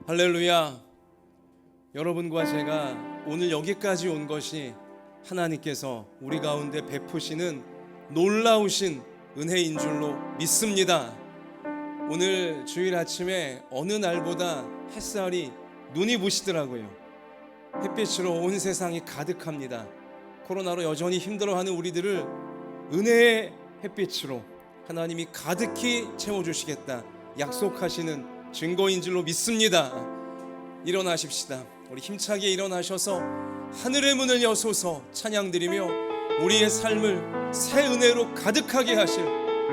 할렐루야. 여러분과 제가 오늘 여기까지 온 것이 하나님께서 우리 가운데 베푸시는 놀라우신 은혜인 줄로 믿습니다. 오늘 주일 아침에 어느 날보다 햇살이 눈이 부시더라고요. 햇빛으로 온 세상이 가득합니다. 코로나로 여전히 힘들어하는 우리들을 은혜의 햇빛으로 하나님이 가득히 채워주시겠다 약속하시는 증거인 줄로 믿습니다. 일어나십시다. 우리 힘차게 일어나셔서 하늘의 문을 여소서 찬양드리며 우리의 삶을 새 은혜로 가득하게 하실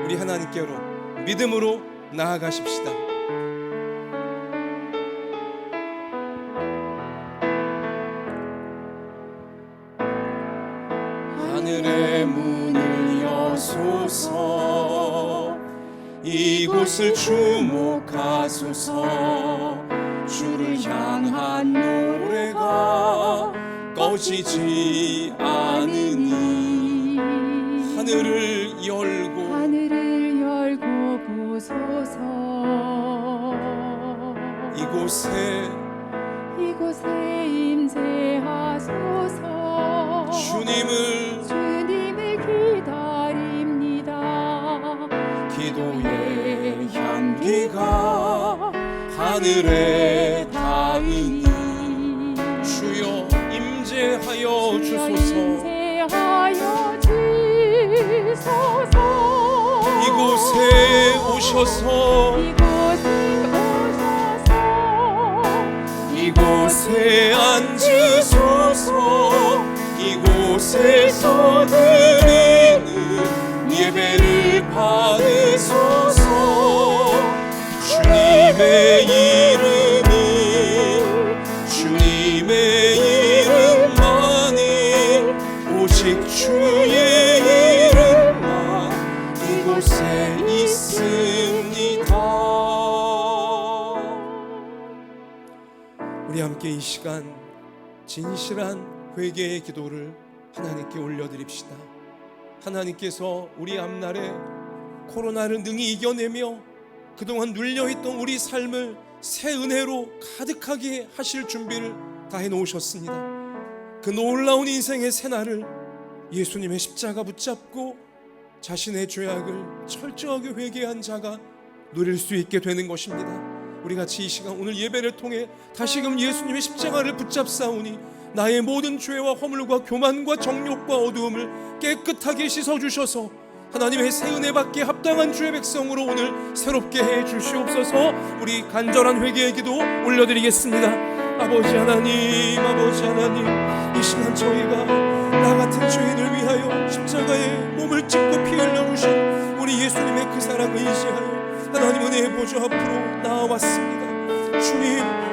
우리 하나님께로 믿음으로 나아가십시다. 하늘의 문을 여소서 이곳을 주목하소서 주를 향한 노래가 꺼지지 않으니 하늘을 열고 보소서 이곳에 임재하소서 주님을 기다립니다. 기도의 향기가 하늘에 닿으니 주여 임재하여 주소서 이곳에 오셔서 이곳에 앉으소서 이곳에서 드리는 예배를 받으소서 주님의 이름만이 오직 주의 이름만 이곳에 있습니다. 우리 함께 이 시간 진실한 회개의 기도를 하나님께 올려드립시다. 하나님께서 우리 앞날에 코로나를 능히 이겨내며 그동안 눌려있던 우리 삶을 새 은혜로 가득하게 하실 준비를 다 해놓으셨습니다. 그 놀라운 인생의 새날을 예수님의 십자가 붙잡고 자신의 죄악을 철저하게 회개한 자가 누릴 수 있게 되는 것입니다. 우리 같이 이 시간 오늘 예배를 통해 다시금 예수님의 십자가를 붙잡사오니 나의 모든 죄와 허물과 교만과 정욕과 어두움을 깨끗하게 씻어주셔서 하나님의 새 은혜 받기에 합당한 주의 백성으로 오늘 새롭게 해 주시옵소서. 우리 간절한 회개의 기도 올려드리겠습니다. 아버지 하나님, 이 시간 저희가 나 같은 죄인을 위하여 십자가에 몸을 찢고 피 흘려주신 우리 예수님의 그 사랑을 의지하여 하나님 은혜의 보좌 앞으로 나와왔습니다.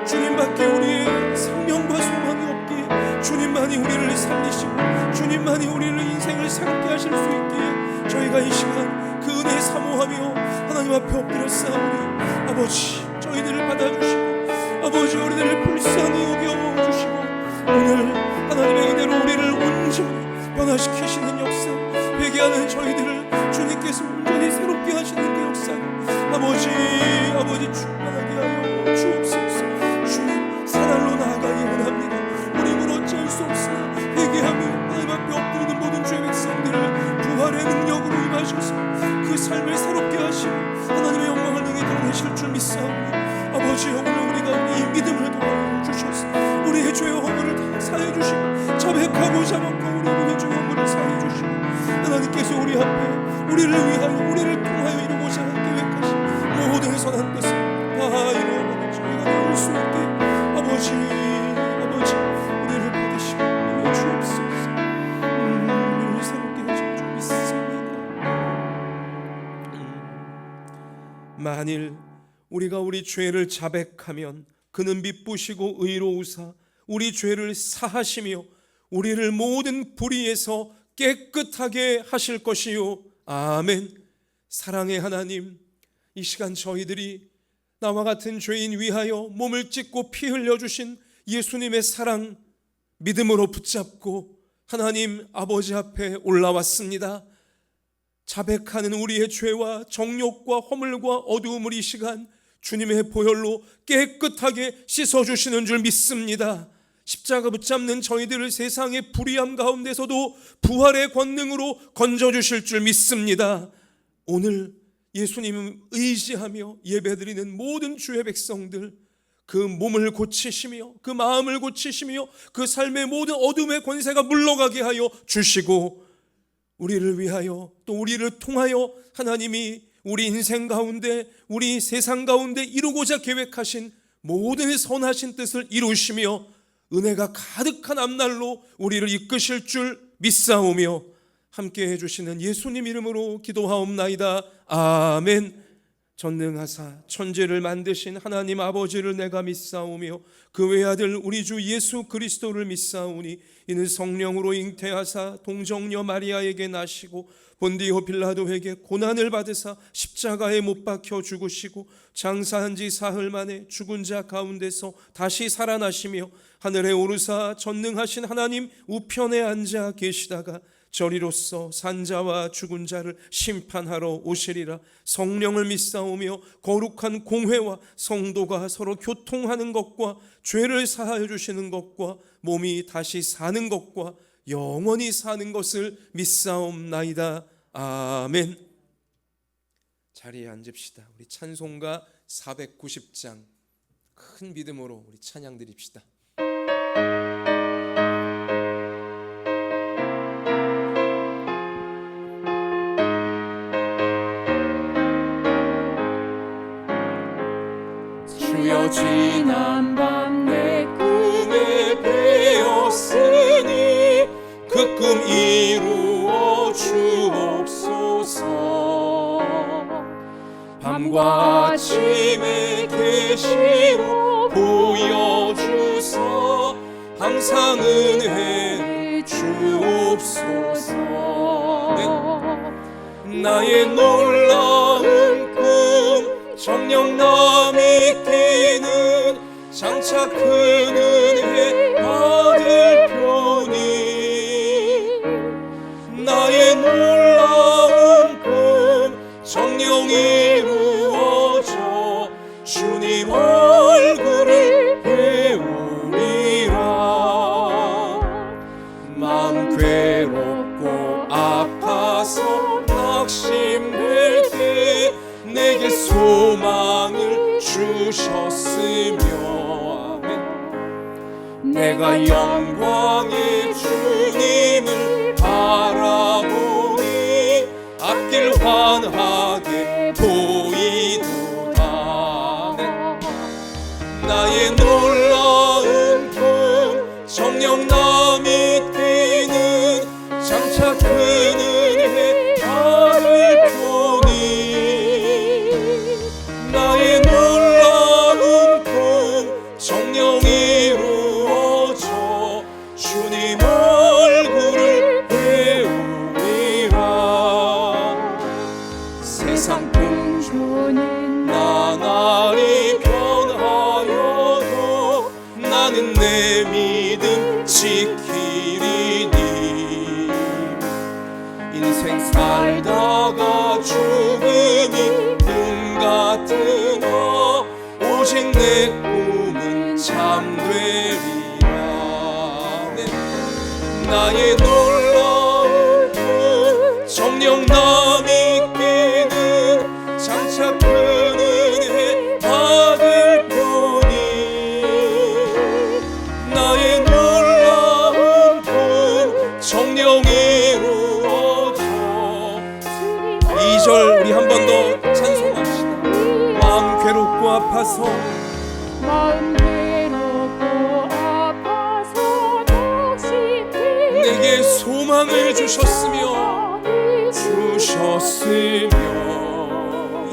주님밖에 우리의 생명과 소망이 없기에 주님만이 우리를 살리시고 주님만이 우리를 인생을 새롭게 하실 수 있기에 저희가 이 시간 그 은혜 사모하며 하나님 앞에 엎드렸사오니 아버지 저희들을 받아주시고 아버지 우리들을 불쌍히 여겨주시고 오늘 하나님의 은혜로 우리를 온전히 변화시키시는 역사, 회개하는 저희들을 주님께서 온전히 새롭게 하시는 그 역사 아버지 충만하게 하여 주옵소서. 주님 사날로 나아가기 원합니다. 우리는 어찌할 수 없으나 회개하며 하나님 앞에 엎드리는 모든 죄 백성들을 부활의 능력으로 임하셔서 그 삶을 새롭게 하시고 하나님의 영광을 능히 드러내실 줄 믿사오니 아버지 오늘 우리가 이 믿음을 도와주셔서 우리의 죄와 허물을 다 사해 주시고 자백하고 자복하고 우리의 죄와 허물을 사해 주시고 하나님께서 우리 앞에 우리를 위하여 우리를 통하여 이루고자 계획하신 모든 선한 것을 다 이루어 저희가 이룰 수 있게 아버지 우리를 받으시고 우리의 주옵소서. 우리를 새롭게 하실 줄 믿습니다. 만일 우리가 우리 죄를 자백하면 그는 미쁘시고 의로우사 우리 죄를 사하시며 우리를 모든 불의에서 깨끗하게 하실 것이요. 아멘. 사랑의 하나님, 이 시간 저희들이 나와 같은 죄인 위하여 몸을 찢고 피 흘려주신 예수님의 사랑 믿음으로 붙잡고 하나님 아버지 앞에 올라왔습니다. 자백하는 우리의 죄와 정욕과 허물과 어두움을 이 시간 주님의 보혈로 깨끗하게 씻어주시는 줄 믿습니다. 십자가 붙잡는 저희들을 세상의 불의함 가운데서도 부활의 권능으로 건져주실 줄 믿습니다. 오늘 예수님을 의지하며 예배드리는 모든 주의 백성들, 그 몸을 고치시며 그 마음을 고치시며 그 삶의 모든 어둠의 권세가 물러가게 하여 주시고, 우리를 위하여 또 우리를 통하여 하나님이 우리 인생 가운데 우리 세상 가운데 이루고자 계획하신 모든 선하신 뜻을 이루시며 은혜가 가득한 앞날로 우리를 이끄실 줄 믿사오며 함께 해주시는 예수님 이름으로 기도하옵나이다. 아멘. 전능하사 천지를 만드신 하나님 아버지를 내가 믿사오며 그 외아들 우리 주 예수 그리스도를 믿사오니 이는 성령으로 잉태하사 동정녀 마리아에게 나시고 본디오 빌라도에게 고난을 받으사 십자가에 못 박혀 죽으시고 장사한 지 사흘 만에 죽은 자 가운데서 다시 살아나시며 하늘에 오르사 전능하신 하나님 우편에 앉아 계시다가 저리로서 산자와 죽은 자를 심판하러 오시리라. 성령을 믿사오며 거룩한 공회와 성도가 서로 교통하는 것과 죄를 사하여 주시는 것과 몸이 다시 사는 것과 영원히 사는 것을 믿사옵나이다. 아멘. 자리에 앉읍시다. 우리 찬송가 490장 큰 믿음으로 우리 찬양 드립시다. 주여 지난 밤 내 꿈에 배었으니 그 꿈 이루어 주옵소서. 밤과 아침에 계시로 보여주소. 항상 은혜를 주옵소서. 나의 놀라운 꿈 정녕 남이 끼는 장차 큰 은혜 받을 표니 나의 놀라운 꿈 정녕 이루어져 주님 얼굴을 배우리라. 마음 괴롭고 아파서 낙심될 때 내게 소망을 주셨으며 내가 영광의 주님을 바라보니 앞길 환하게 보이도다. 나의 놀라운 꿈 정녕 남이 뛰는 장차 큰 은혜 받을 표니 나의 놀라운 꿈 정녕 이루어져 주님 얼굴을 배우리라. 세상 풍조는 나날이 변하여도 나는 내 믿음 지키리니 인생 살다가 죽음이 꿈 같으나 오직 내 꿈은 참되리라. 나의 놀라운 꿈 정녕 남이 끼는 장차 큰 은혜 받을 표니 나의 놀라운 꿈 정녕 이루어져. 2절 우리 한 번 더 찬송합시다. 마음 괴롭고 아파서 내게 소망을 주셨으며 이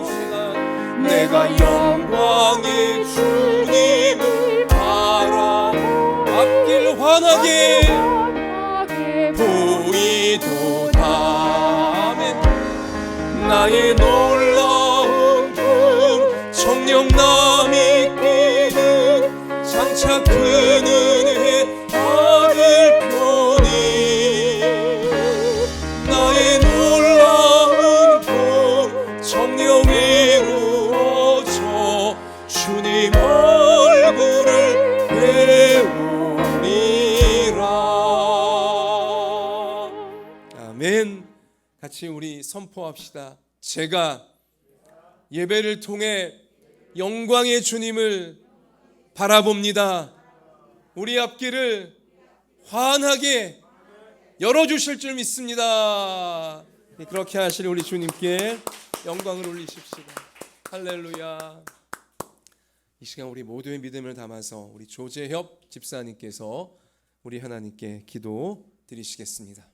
시간 내가 영광의 주님을 바라 앞길 환하게 보이도다. 아멘. 나의 놀라운 꿈 정녕 남이 끼는 장차 큰 은혜 받을 표니 나의 놀라운 꿈 정녕 이루어져 같이 우리 선포합시다. 제가 예배를 통해 영광의 주님을 바라봅니다. 우리 앞길을 환하게 열어주실 줄 믿습니다. 그렇게 하실 우리 주님께 영광을 올리십시다. 할렐루야. 이 시간 우리 모두의 믿음을 담아서 우리 조재협 집사님께서 우리 하나님께 기도 드리시겠습니다.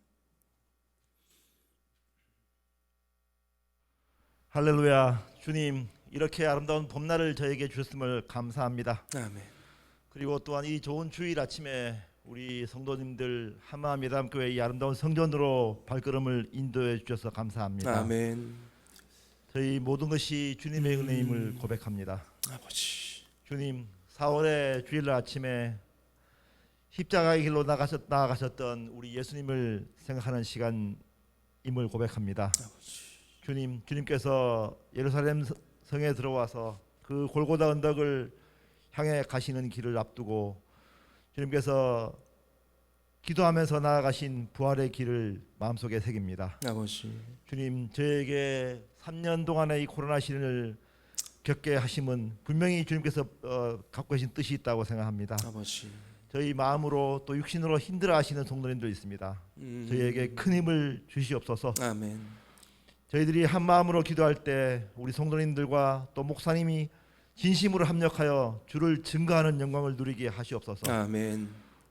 할렐루야. 주님, 이렇게 아름다운 봄날을 저에게 주셨음을 감사합니다. 아멘. 그리고 또한 이 좋은 주일 아침에 우리 성도님들 한마음 예담교회 이 아름다운 성전으로 발걸음을 인도해 주셔서 감사합니다. 아멘. 저희 모든 것이 주님의 은혜임을 고백합니다. 아버지. 주님, 4월의 주일날 아침에 십자가의 길로 나아가셨던 우리 예수님을 생각하는 시간임을 고백합니다. 아버지. 주님께서 예루살렘 성에 들어와서 그 골고다 언덕을 향해 가시는 길을 앞두고 주님께서 기도하면서 나아가신 부활의 길을 마음속에 새깁니다. 아버지. 주님, 저에게 3년 동안의 이 코로나 시련을 겪게 하심은 분명히 주님께서 갖고 계신 뜻이 있다고 생각합니다. 아버지. 저희 마음으로 또 육신으로 힘들어하시는 성도님도 있습니다. 저희에게 큰 힘을 주시옵소서. 아멘. 저희들이 한 마음으로 기도할 때 우리 성도님들과 또 목사님이 진심으로 합력하여 주를 증거하는 영광을 누리게 하시옵소서. 아멘.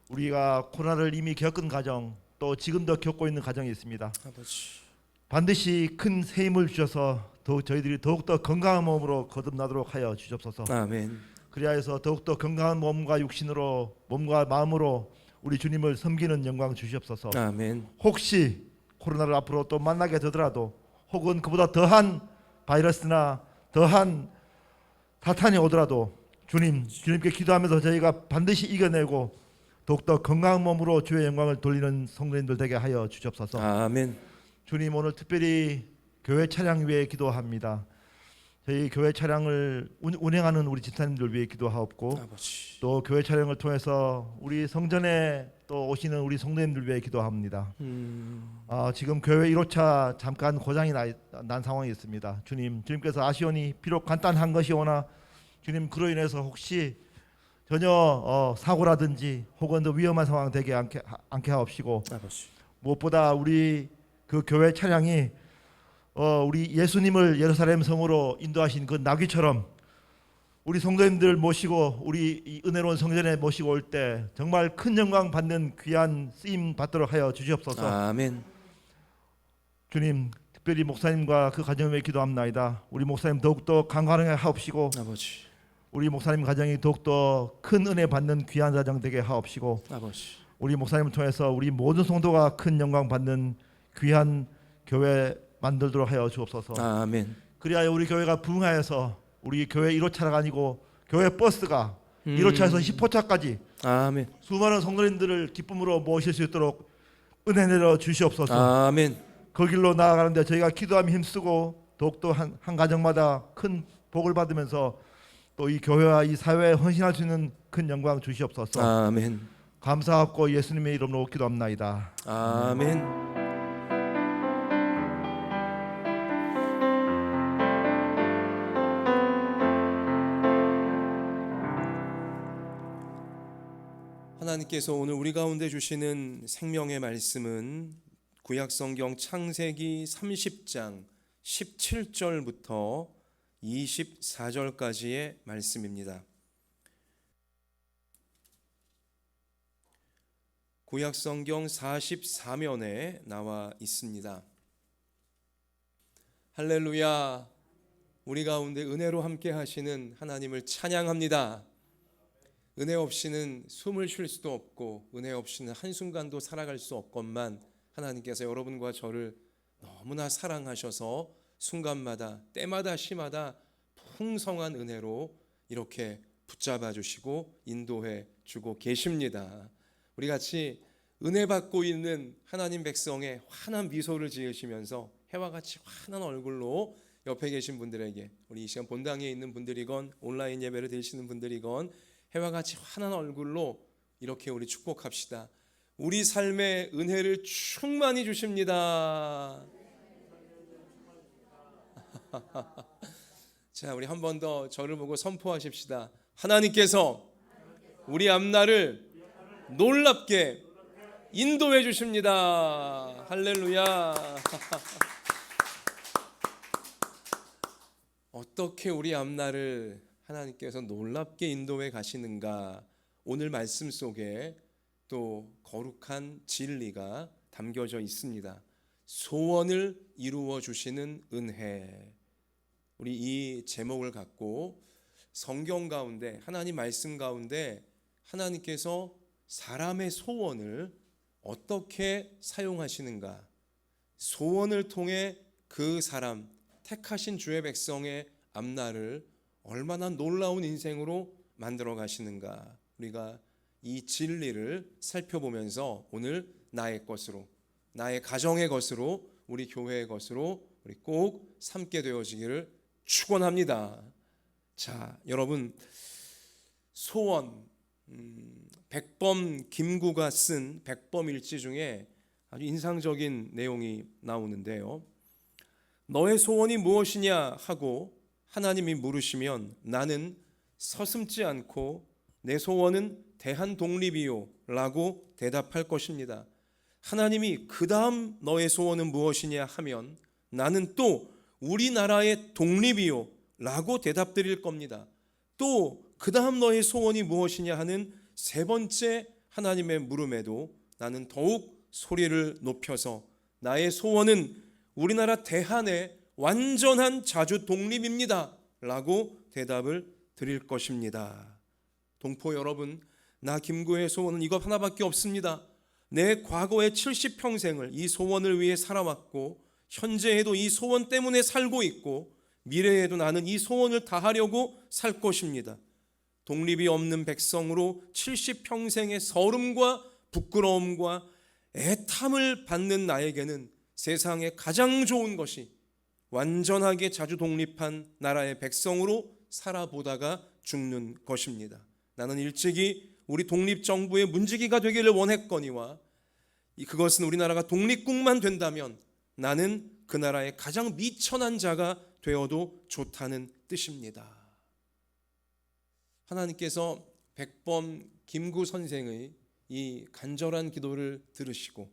우리가 코로나를 이미 겪은 가정, 또 지금도 겪고 있는 가정이 있습니다. 아버지. 반드시 큰 새 힘을 주셔서 저희들이 더욱더 건강한 몸으로 거듭나도록 하여 주시옵소서. 아멘. 그리하여서 더욱더 건강한 몸과 육신으로, 몸과 마음으로 우리 주님을 섬기는 영광 주시옵소서. 아멘. 혹시 코로나를 앞으로 또 만나게 되더라도, 혹은 그보다 더한 바이러스나 더한 사탄이 오더라도 주님께 기도하면서 저희가 반드시 이겨내고 더욱더 건강한 몸으로 주의 영광을 돌리는 성도님들 되게 하여 주시옵소서. 아멘. 주님, 오늘 특별히 교회 차량 위에 기도합니다. 저희 교회 차량을 운행하는 우리 집사님들 위해 기도하옵고, 아버지. 또 교회 차량을 통해서 우리 성전에 또 오시는 우리 성도님들 위해 기도합니다. 지금 교회 1호차 잠깐 고장이 난 상황이 있습니다. 주님께서 아시오니 비록 간단한 것이오나 주님, 그로 인해서 혹시 전혀 사고라든지 혹은 더 위험한 상황 되게 않게 하옵시고, 아버지. 무엇보다 우리 그 교회 차량이 우리 예수님을 예루살렘 성으로 인도하신 그 나귀처럼 우리 성도님들 모시고 우리 이 은혜로운 성전에 모시고 올 때 정말 큰 영광 받는 귀한 쓰임 받도록 하여 주시옵소서. 아멘. 주님, 특별히 목사님과 그 가정을 위해 기도합나이다. 우리 목사님 더욱더 강건하게 하옵시고, 아버지. 우리 목사님 가정이 더욱더 큰 은혜 받는 귀한 가정 되게 하옵시고, 아버지. 우리 목사님을 통해서 우리 모든 성도가 큰 영광 받는 귀한 교회 만들도록 하여 주옵소서. 아멘. 그리하여 우리 교회가 부흥하여서 우리 교회 1호차가 아니고 교회 버스가 1호차에서 10호차까지 아멘. 수많은 성도님들을 기쁨으로 모실 수 있도록 은혜 내려 주시옵소서. 아멘. 그 길로 나아가는데 저희가 기도하며 힘쓰고 더욱더 한 가정마다 큰 복을 받으면서 또 이 교회와 이 사회에 헌신할 수 있는 큰 영광 주시옵소서. 아멘. 감사하고 예수님의 이름으로 기도합나이다. 아멘. 하나님께서 오늘 우리 가운데 주시는 생명의 말씀은 구약성경 창세기 30장 17절부터 24절까지의 말씀입니다. 구약성경 44면에 나와 있습니다. 할렐루야. 우리 가운데 은혜로 함께 하시는 하나님을 찬양합니다. 은혜 없이는 숨을 쉴 수도 없고 은혜 없이는 한순간도 살아갈 수 없건만 하나님께서 여러분과 저를 너무나 사랑하셔서 순간마다 때마다 시마다 풍성한 은혜로 이렇게 붙잡아 주시고 인도해 주고 계십니다. 우리 같이 은혜 받고 있는 하나님 백성의 환한 미소를 지으시면서 해와 같이 환한 얼굴로 옆에 계신 분들에게, 우리 이 시간 본당에 있는 분들이건 온라인 예배를 드리시는 분들이건 해와 같이 환한 얼굴로 이렇게 우리 축복합시다. 우리 삶에 은혜를 충만히 주십니다. 자, 우리 한 번 더 저를 보고 선포하십시다. 하나님께서 우리 앞날을 놀랍게 인도해 주십니다. 할렐루야. 어떻게 우리 앞날을 하나님께서 놀랍게 인도해 가시는가? 오늘 말씀 속에 또 거룩한 진리가 담겨져 있습니다. 소원을 이루어 주시는 은혜. 우리 이 제목을 갖고 성경 가운데, 하나님 말씀 가운데 하나님께서 사람의 소원을 어떻게 사용하시는가? 소원을 통해 그 사람, 택하신 주의 백성의 앞날을 얼마나 놀라운 인생으로 만들어 가시는가? 우리가 이 진리를 살펴보면서 오늘 나의 것으로, 나의 가정의 것으로, 우리 교회의 것으로 우리 꼭 삼게 되어지기를 축원합니다. 자, 여러분, 소원, 백범 김구가 쓴 백범일지 중에 아주 인상적인 내용이 나오는데요. 너의 소원이 무엇이냐 하고 하나님이 물으시면 나는 서슴지 않고 내 소원은 대한독립이요 라고 대답할 것입니다. 하나님이 그 다음 너의 소원은 무엇이냐 하면 나는 또 우리나라의 독립이요 라고 대답드릴 겁니다. 또 그 다음 너의 소원이 무엇이냐 하는 세 번째 하나님의 물음에도 나는 더욱 소리를 높여서 나의 소원은 우리나라 대한의 완전한 자주 독립입니다 라고 대답을 드릴 것입니다. 동포 여러분, 나 김구의 소원은 이것 하나밖에 없습니다. 내 과거의 70평생을 이 소원을 위해 살아왔고 현재에도 이 소원 때문에 살고 있고 미래에도 나는 이 소원을 다하려고 살 것입니다. 독립이 없는 백성으로 70평생의 서름과 부끄러움과 애탐을 받는 나에게는 세상에 가장 좋은 것이 완전하게 자주 독립한 나라의 백성으로 살아보다가 죽는 것입니다. 나는 일찍이 우리 독립정부의 문지기가 되기를 원했거니와 그것은 우리나라가 독립국만 된다면 나는 그 나라의 가장 미천한 자가 되어도 좋다는 뜻입니다. 하나님께서 백범 김구 선생의 이 간절한 기도를 들으시고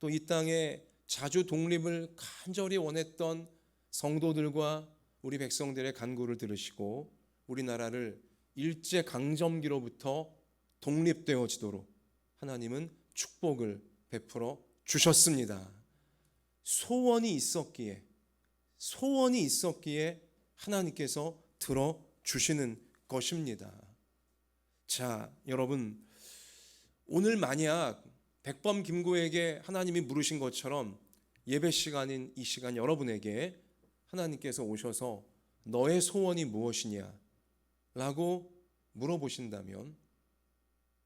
또 이 땅에 자주 독립을 간절히 원했던 성도들과 우리 백성들의 간구를 들으시고 우리나라를 일제강점기로부터 독립되어지도록 하나님은 축복을 베풀어 주셨습니다. 소원이 있었기에 하나님께서 들어주시는 것입니다. 자, 여러분, 오늘 만약 백범 김구에게 하나님이 물으신 것처럼 예배 시간인 이 시간 여러분에게 하나님께서 오셔서 너의 소원이 무엇이냐 라고 물어보신다면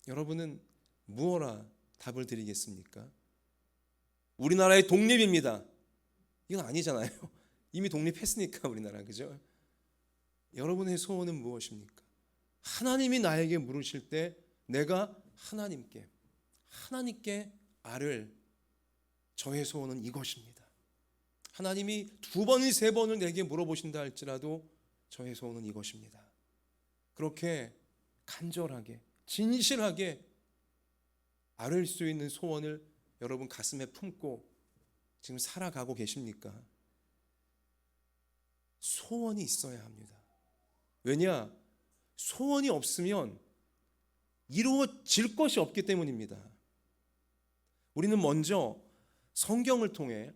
여러분은 무엇라 답을 드리겠습니까? 우리나라의 독립입니다. 이건 아니잖아요. 이미 독립했으니까 우리나라, 그죠? 여러분의 소원은 무엇입니까? 하나님이 나에게 물으실 때 내가 하나님께 아를 저의 소원은 이것입니다. 하나님이 2번이 3번을 내게 물어보신다 할지라도 저의 소원은 이것입니다. 그렇게 간절하게 진실하게 아를 수 있는 소원을 여러분 가슴에 품고 지금 살아가고 계십니까? 소원이 있어야 합니다. 왜냐? 소원이 없으면 이루어질 것이 없기 때문입니다. 우리는 먼저 성경을 통해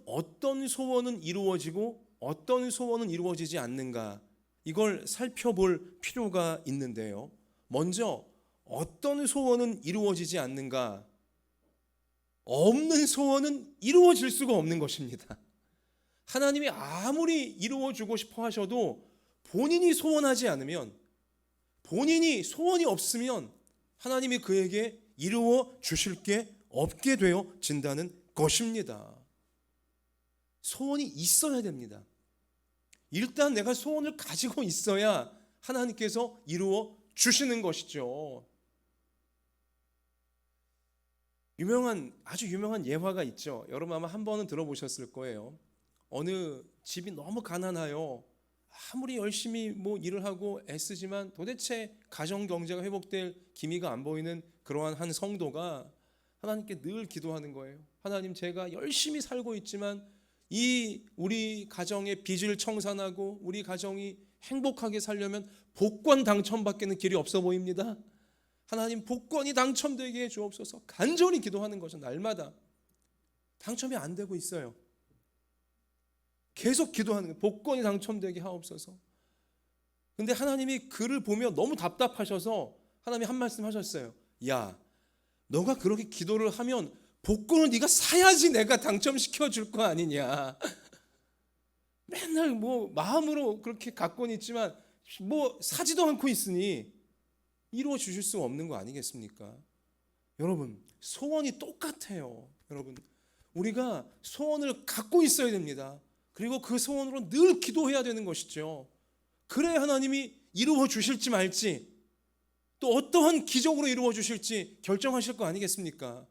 어떤 소원은 이루어지고 어떤 소원은 이루어지지 않는가, 이걸 살펴볼 필요가 있는데요. 먼저 어떤 소원은 이루어지지 않는가? 없는 소원은 이루어질 수가 없는 것입니다. 하나님이 아무리 이루어주고 싶어 하셔도 본인이 소원하지 않으면, 본인이 소원이 없으면 하나님이 그에게 이루어 주실 게 없게 되어진다는 것입니다. 소원이 있어야 됩니다. 일단 내가 소원을 가지고 있어야 하나님께서 이루어 주시는 것이죠. 아주 유명한 예화가 있죠. 여러분 아마 한 번은 들어보셨을 거예요. 어느 집이 너무 가난해요. 아무리 열심히 뭐 일을 하고 애쓰지만 도대체 가정 경제가 회복될 기미가 안 보이는 그러한 한 성도가 하나님께 늘 기도하는 거예요. 하나님, 제가 열심히 살고 있지만 이 우리 가정의 빚을 청산하고 우리 가정이 행복하게 살려면 복권 당첨밖에는 길이 없어 보입니다. 하나님, 복권이 당첨되게 해 주옵소서. 간절히 기도하는 거죠. 날마다. 당첨이 안 되고 있어요. 계속 기도하는 거예요. 복권이 당첨되게 하옵소서. 근데 하나님이 그를 보며 너무 답답하셔서 하나님이 한 말씀 하셨어요. 야, 너가 그렇게 기도를 하면 복권을 네가 사야지 내가 당첨시켜 줄 거 아니냐. 맨날 뭐 마음으로 그렇게 갖고는 있지만 뭐 사지도 않고 있으니 이루어 주실 수 없는 거 아니겠습니까? 여러분, 소원이 똑같아요. 여러분, 우리가 소원을 갖고 있어야 됩니다. 그리고 그 소원으로 늘 기도해야 되는 것이죠. 그래야 하나님이 이루어 주실지 말지, 또 어떠한 기적으로 이루어 주실지 결정하실 거 아니겠습니까?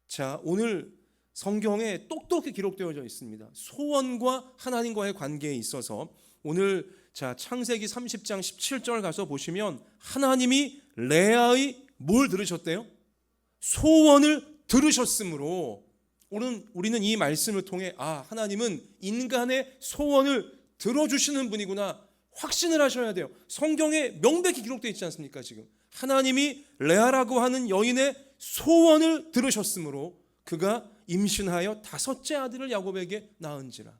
자, 오늘 성경에 똑똑히 기록되어져 있습니다. 소원과 하나님과의 관계에 있어서 오늘 자 창세기 30장 17절 가서 보시면 하나님이 레아의 뭘 들으셨대요? 소원을 들으셨으므로 우리는 이 말씀을 통해 하나님은 인간의 소원을 들어주시는 분이구나 확신을 하셔야 돼요. 성경에 명백히 기록되어 있지 않습니까? 지금 하나님이 레아라고 하는 여인의 소원을 들으셨으므로 그가 임신하여 5째 아들을 야곱에게 낳은지라.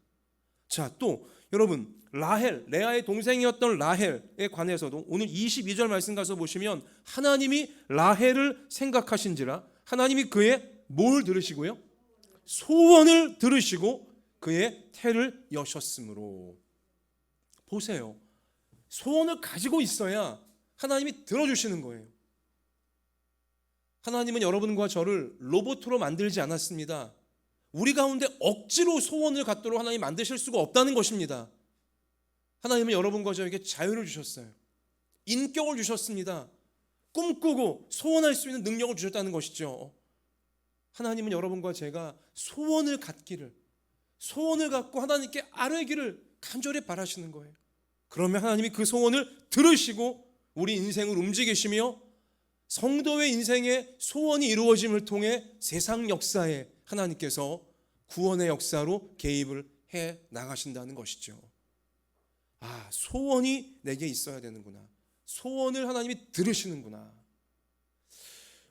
자, 또 여러분, 레아의 동생이었던 라헬에 관해서도 오늘 22절 말씀 가서 보시면 하나님이 라헬을 생각하신지라. 하나님이 그의 뭘 들으시고요? 소원을 들으시고 그의 태를 여셨으므로. 보세요, 소원을 가지고 있어야 하나님이 들어주시는 거예요. 하나님은 여러분과 저를 로봇으로 만들지 않았습니다. 우리 가운데 억지로 소원을 갖도록 하나님 만드실 수가 없다는 것입니다. 하나님은 여러분과 저에게 자유를 주셨어요. 인격을 주셨습니다. 꿈꾸고 소원할 수 있는 능력을 주셨다는 것이죠. 하나님은 여러분과 제가 소원을 갖기를, 소원을 갖고 하나님께 아뢰기를 간절히 바라시는 거예요. 그러면 하나님이 그 소원을 들으시고 우리 인생을 움직이시며 성도의 인생의 소원이 이루어짐을 통해 세상 역사에 하나님께서 구원의 역사로 개입을 해 나가신다는 것이죠. 소원이 내게 있어야 되는구나. 소원을 하나님이 들으시는구나.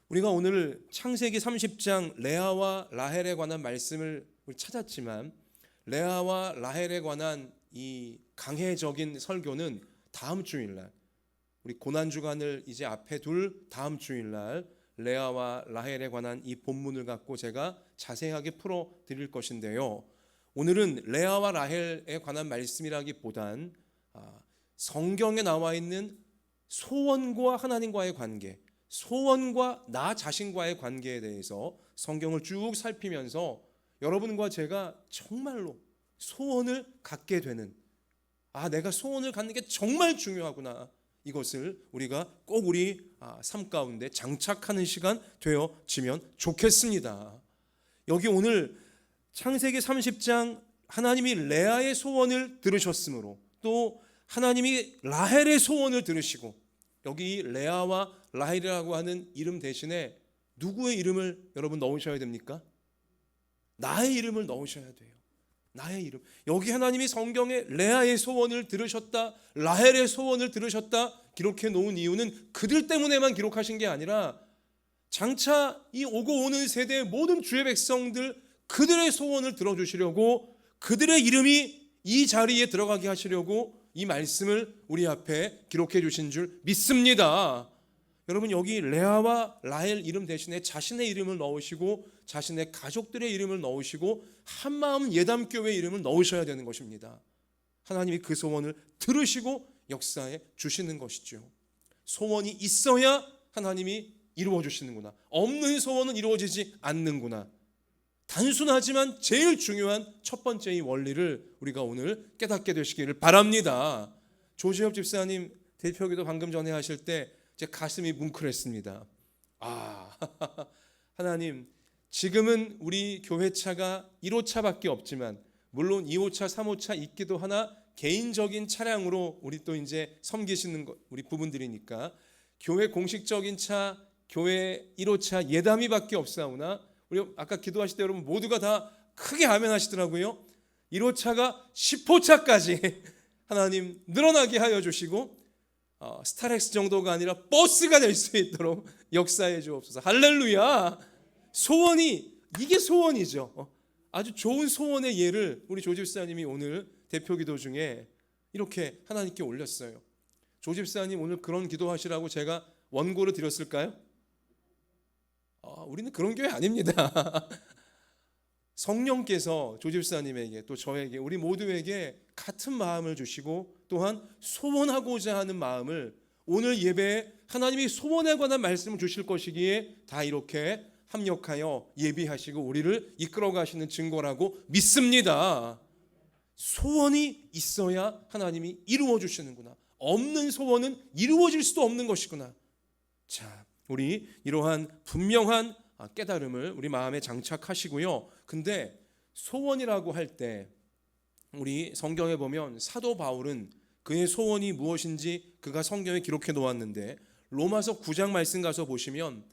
우리가 오늘 창세기 30장 레아와 라헬에 관한 말씀을 찾았지만 레아와 라헬에 관한 이 강해적인 설교는 다음 주일날, 우리 고난주간을 이제 앞에 둘 다음 주일날 레아와 라헬에 관한 이 본문을 갖고 제가 자세하게 풀어 드릴 것인데요. 오늘은 레아와 라헬에 관한 말씀이라기보단 성경에 나와 있는 소원과 하나님과의 관계, 소원과 나 자신과의 관계에 대해서 성경을 쭉 살피면서 여러분과 제가 정말로 소원을 갖게 되는, 내가 소원을 갖는 게 정말 중요하구나, 이것을 우리가 꼭 우리 삶 가운데 장착하는 시간 되어지면 좋겠습니다. 여기 오늘 창세기 30장 하나님이 레아의 소원을 들으셨으므로 또 하나님이 라헬의 소원을 들으시고 여기 레아와 라헬이라고 하는 이름 대신에 누구의 이름을 여러분 넣으셔야 됩니까? 나의 이름을 넣으셔야 돼요. 나의 이름. 여기 하나님이 성경에 레아의 소원을 들으셨다, 라헬의 소원을 들으셨다 기록해 놓은 이유는 그들 때문에만 기록하신 게 아니라 장차 이 오고 오는 세대의 모든 주의 백성들 그들의 소원을 들어주시려고, 그들의 이름이 이 자리에 들어가게 하시려고 이 말씀을 우리 앞에 기록해 주신 줄 믿습니다. 여러분, 여기 레아와 라헬 이름 대신에 자신의 이름을 넣으시고 자신의 가족들의 이름을 넣으시고 한마음 예담교회 이름을 넣으셔야 되는 것입니다. 하나님이 그 소원을 들으시고 역사에 주시는 것이죠. 소원이 있어야 하나님이 이루어 주시는구나. 없는 소원은 이루어지지 않는구나. 단순하지만 제일 중요한 첫 번째 이 원리를 우리가 오늘 깨닫게 되시기를 바랍니다. 조재엽 집사님 대표기도 방금 전에 하실 때 제 가슴이 뭉클했습니다. 하나님, 지금은 우리 교회차가 1호차밖에 없지만 물론 2호차, 3호차 있기도 하나 개인적인 차량으로 우리 또 이제 섬기시는 우리 부분들이니까 교회 공식적인 차, 교회 1호차 예담이밖에 없사오나 우리 아까 기도하실 때 여러분 모두가 다 크게 아멘 하시더라고요. 1호차가 10호차까지 하나님 늘어나게 하여 주시고 스타렉스 정도가 아니라 버스가 될 수 있도록 역사해 주옵소서. 할렐루야. 소원이 이게 소원이죠. 아주 좋은 소원의 예를 우리 조 집사님이 오늘 대표 기도 중에 이렇게 하나님께 올렸어요. 조 집사님 오늘 그런 기도하시라고 제가 원고를 드렸을까요? 우리는 그런 교회 아닙니다. 성령께서 조 집사님에게 또 저에게 우리 모두에게 같은 마음을 주시고 또한 소원하고자 하는 마음을 오늘 예배에 하나님이 소원에 관한 말씀을 주실 것이기에 다 이렇게 합력하여 예비하시고 우리를 이끌어 가시는 증거라고 믿습니다. 소원이 있어야 하나님이 이루어 주시는구나. 없는 소원은 이루어질 수도 없는 것이구나. 자, 우리 이러한 분명한 깨달음을 우리 마음에 장착하시고요. 근데 소원이라고 할 때 우리 성경에 보면 사도 바울은 그의 소원이 무엇인지 그가 성경에 기록해 놓았는데 로마서 9장 말씀 가서 보시면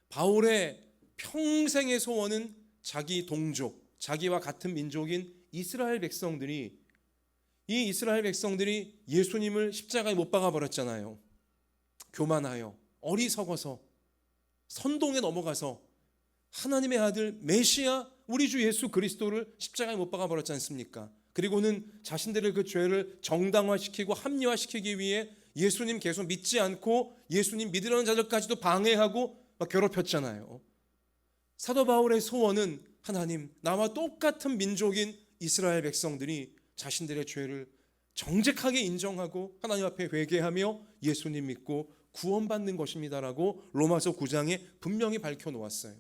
바울의 평생의 소원은 자기 동족, 자기와 같은 민족인 이스라엘 백성들이 이 이스라엘 백성들이 예수님을 십자가에 못 박아 버렸잖아요. 교만하여 어리석어서 선동에 넘어가서 하나님의 아들 메시아 우리 주 예수 그리스도를 십자가에 못 박아 버렸지 않습니까? 그리고는 자신들의 그 죄를 정당화시키고 합리화시키기 위해 예수님 계속 믿지 않고 예수님 믿으려는 자들까지도 방해하고 막 괴롭혔잖아요. 사도 바울의 소원은 하나님, 나와 똑같은 민족인 이스라엘 백성들이 자신들의 죄를 정직하게 인정하고 하나님 앞에 회개하며 예수님 믿고 구원받는 것입니다라고 로마서 9장에 분명히 밝혀놓았어요.